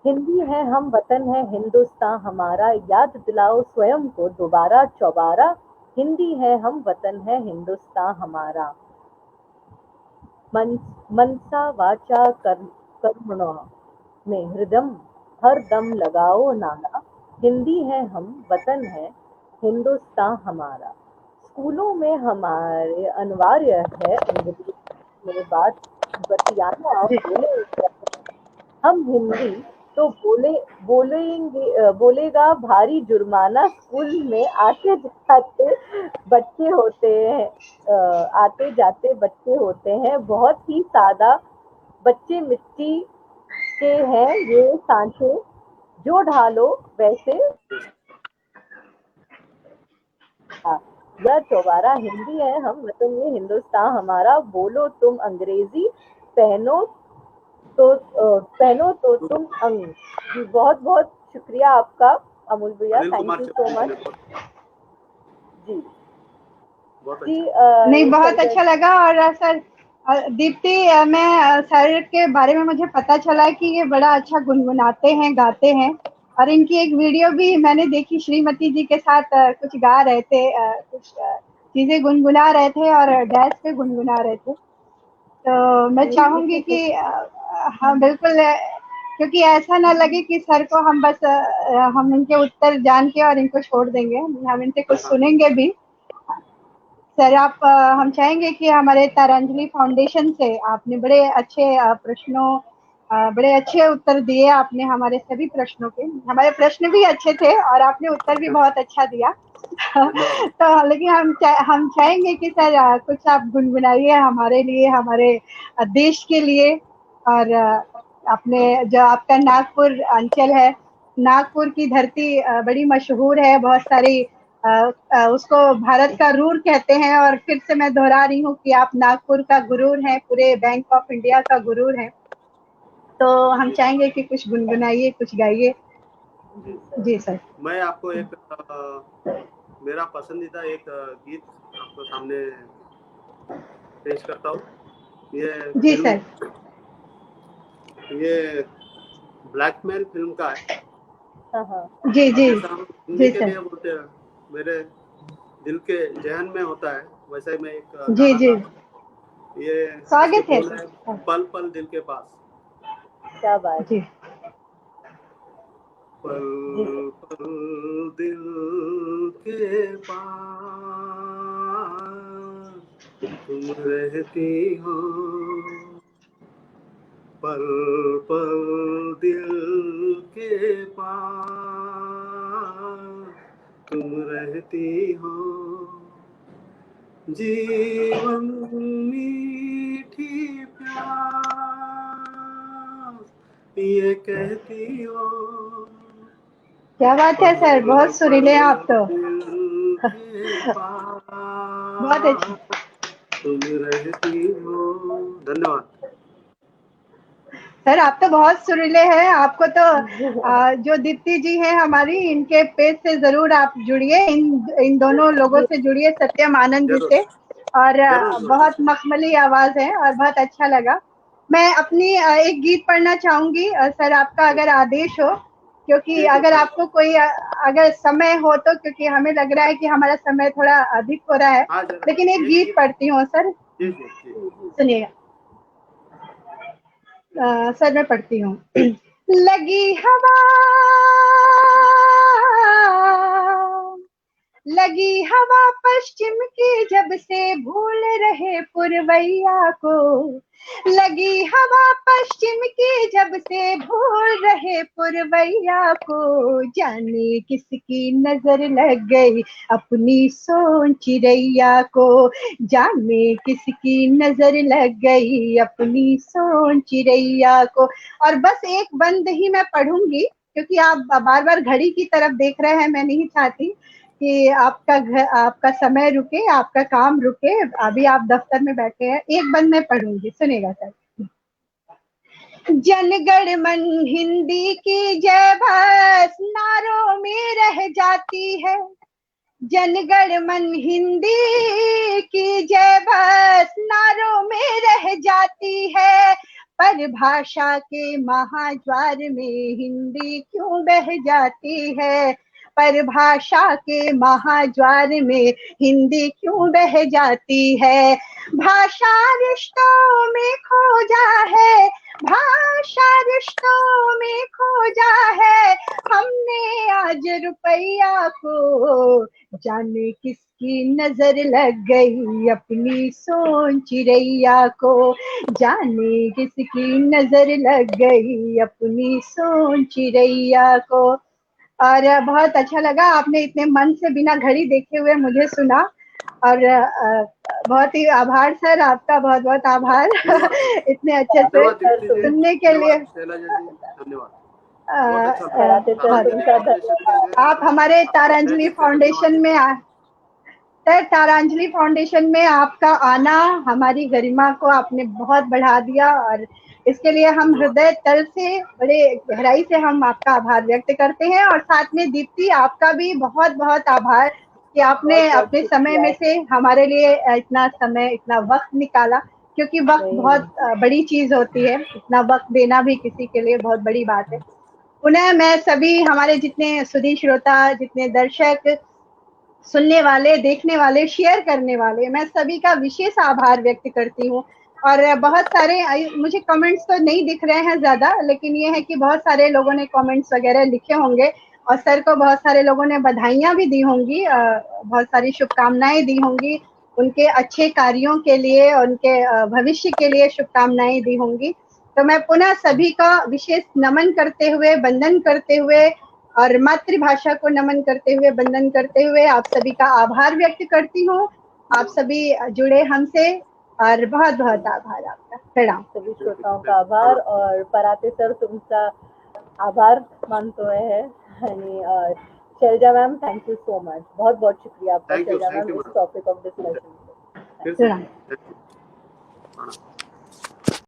हिंदी है हम वतन है हिंदुस्तान हमारा, याद दिलाओ स्वयं को दोबारा चौबारा। हिंदी है हम वतन है हिंदुस्तान हमारा, मनसा वाचा कर्मणा में हृदम हर दम लगाओ नारा। हिंदी है हम वतन है हिंदुस्तान हमारा। स्कूलों में हमारे अनिवार्य है अंग्रेजी में बात बतियाना, बोले हम हिंदी तो बोलेगा भारी जुर्माना। स्कूल में आते जाते बच्चे होते हैं बहुत ही सादा बच्चे, मिट्टी के हैं ये सांचे, जो ढालो वैसे या चौबारा हिंदी है हम, मतलब ये हिंदुस्तान हमारा, बोलो तुम अंग्रेजी, पहनो तो तुम अंग। जी बहुत बहुत शुक्रिया आपका अमूल भैया, थैंक यू सो मच जी। जी नहीं बहुत अच्छा लगा। और सर दीप्ति, मैं सर के बारे में मुझे पता चला कि ये बड़ा अच्छा गुनगुनाते हैं, गाते हैं, और इनकी एक वीडियो भी मैंने देखी, श्रीमती जी के साथ कुछ गा रहे थे, कुछ चीजें गुनगुना रहे थे और डैश पे गुनगुना रहे थे। तो मैं चाहूंगी कि हाँ बिल्कुल, क्योंकि ऐसा ना लगे कि सर को हम बस हम इनके उत्तर जान के और इनको छोड़ देंगे, हम इनसे कुछ सुनेंगे भी। सर आप हम चाहेंगे कि हमारे तारांजलि फाउंडेशन से आपने बड़े अच्छे प्रश्नों, बड़े अच्छे उत्तर दिए आपने हमारे सभी प्रश्नों के। हमारे प्रश्न भी अच्छे थे और आपने उत्तर भी बहुत अच्छा दिया। तो लेकिन हम चाहेंगे कि सर कुछ आप गुनगुनाइए हमारे लिए, हमारे देश के लिए। और अपने जो आपका नागपुर अंचल है, नागपुर की धरती बड़ी मशहूर है, बहुत सारी उसको भारत का रूर कहते हैं, और फिर से मैं दोहरा रही हूँ कि आप नागपुर का गुरूर हैं, पूरे बैंक ऑफ इंडिया का गुरूर हैं। तो हम चाहेंगे कि कुछ गुनगुनाइए, कुछ गाइए। जी सर। मैं आपको एक मेरा पसंदीदा एक गीत आपको सामने पेश करता हूँ। ये जी सर। ये ब्लैकमेल फिल्म का है। जी जी जी के लिए बोलते हैं, मेरे दिल के जहन में होता है, वैसे ही मैं एक जी जी ये स्वागत है, पल पल दिल के पास। क्या बात जी। पल पल दिल के पास तुम रहती हो, पल पल दिल के पास तुम रहती हो, जीवन मीठी प्यास ये कहती हो। क्या बात है सर, बहुत सुरीले हैं आप तो। बहुत अच्छी। तुम रहती हो। धन्यवाद सर, आप तो बहुत सुरीले हैं। आपको तो जो दीप्ति जी हैं हमारी, इनके पेज से जरूर आप जुड़िए, इन दोनों लोगों से जुड़िए, सत्यम आनंद जी से। और बहुत मखमली आवाज है और बहुत अच्छा लगा। मैं अपनी एक गीत पढ़ना चाहूंगी सर, आपका अगर आदेश हो, क्योंकि अगर आपको कोई अगर समय हो तो, क्योंकि हमें लग रहा है कि हमारा समय थोड़ा अधिक हो रहा है, लेकिन एक गीत पढ़ती हूँ सर, सुनिएगा। सर मैं पढ़ती हूँ। लगी हवा पश्चिम की, जब से भूल रहे पुरवैया को। लगी हवा पश्चिम की, जब से भूल रहे पुरवैया को। जाने किसकी नजर लग गई अपनी सोन चिड़ैया को। जाने किसकी नजर लग गई अपनी सोन चिड़ैया को। और बस एक बंद ही मैं पढ़ूंगी, क्योंकि आप बार बार घड़ी की तरफ देख रहे हैं। मैं नहीं चाहती कि आपका समय रुके, आपका काम रुके। अभी आप दफ्तर में बैठे हैं। एक बंद मैं पढ़ूंगी, सुनेगा सर। जनगण मन हिंदी की जय बस नारों में रह जाती है। जनगण मन हिंदी की जय बस नारों में रह जाती है। पर भाषा के महाज्वार में हिंदी क्यों बह जाती है। पर भाषा के महाज्वार में हिंदी क्यों बह जाती है। भाषा रिश्तों में खोजा है, भाषा रिश्तों में खोजा है हमने आज रुपैया को। जाने किसकी नजर लग गई अपनी सोन चिड़ैया को। जाने किसकी नजर लग गई अपनी सोन चिड़ैया को। और बहुत अच्छा लगा, आपने इतने मन से बिना घड़ी देखे हुए मुझे सुना। और बहुत ही आभार सर, आपका बहुत बहुत आभार इतने अच्छे से सुनने के लिए। आप हमारे तारांजलि फाउंडेशन में सर, तारांजलि फाउंडेशन में आपका आना हमारी गरिमा को आपने बहुत बढ़ा दिया और इसके लिए हम हृदय तल से बड़े गहराई से हम आपका आभार व्यक्त करते हैं। और साथ में दीप्ति, आपका भी बहुत बहुत आभार कि आपने अपने समय में से हमारे लिए इतना समय, इतना वक्त निकाला, क्योंकि वक्त बहुत बड़ी चीज होती है। इतना वक्त देना भी किसी के लिए बहुत बड़ी बात है। पुनः मैं सभी हमारे जितने सुधी श्रोता, जितने दर्शक, सुनने वाले, देखने वाले, शेयर करने वाले, मैं सभी का विशेष आभार व्यक्त करती हूँ। और बहुत सारे मुझे कमेंट्स तो नहीं दिख रहे हैं ज्यादा, लेकिन ये है कि बहुत सारे लोगों ने कमेंट्स वगैरह लिखे होंगे और सर को बहुत सारे लोगों ने बधाइयां भी दी होंगी, बहुत सारी शुभकामनाएं दी होंगी, उनके अच्छे कार्यों के लिए, उनके भविष्य के लिए शुभकामनाएं दी होंगी। तो मैं पुनः सभी का विशेष नमन करते हुए, वंदन करते हुए और मातृभाषा को नमन करते हुए, वंदन करते हुए आप सभी का आभार व्यक्त करती हूँ। आप सभी जुड़े हमसे और बहुत बहुत आभार आपका। प्रणाम। सभी श्रोताओं का आभार और पराते सर तुमचा आभार मानतो है। आणि Shailaja ma'am, thank you so much, बहुत बहुत शुक्रिया आपका शैलजा मैम इस टॉपिक ऑफ डिस्कशन। प्रणाम।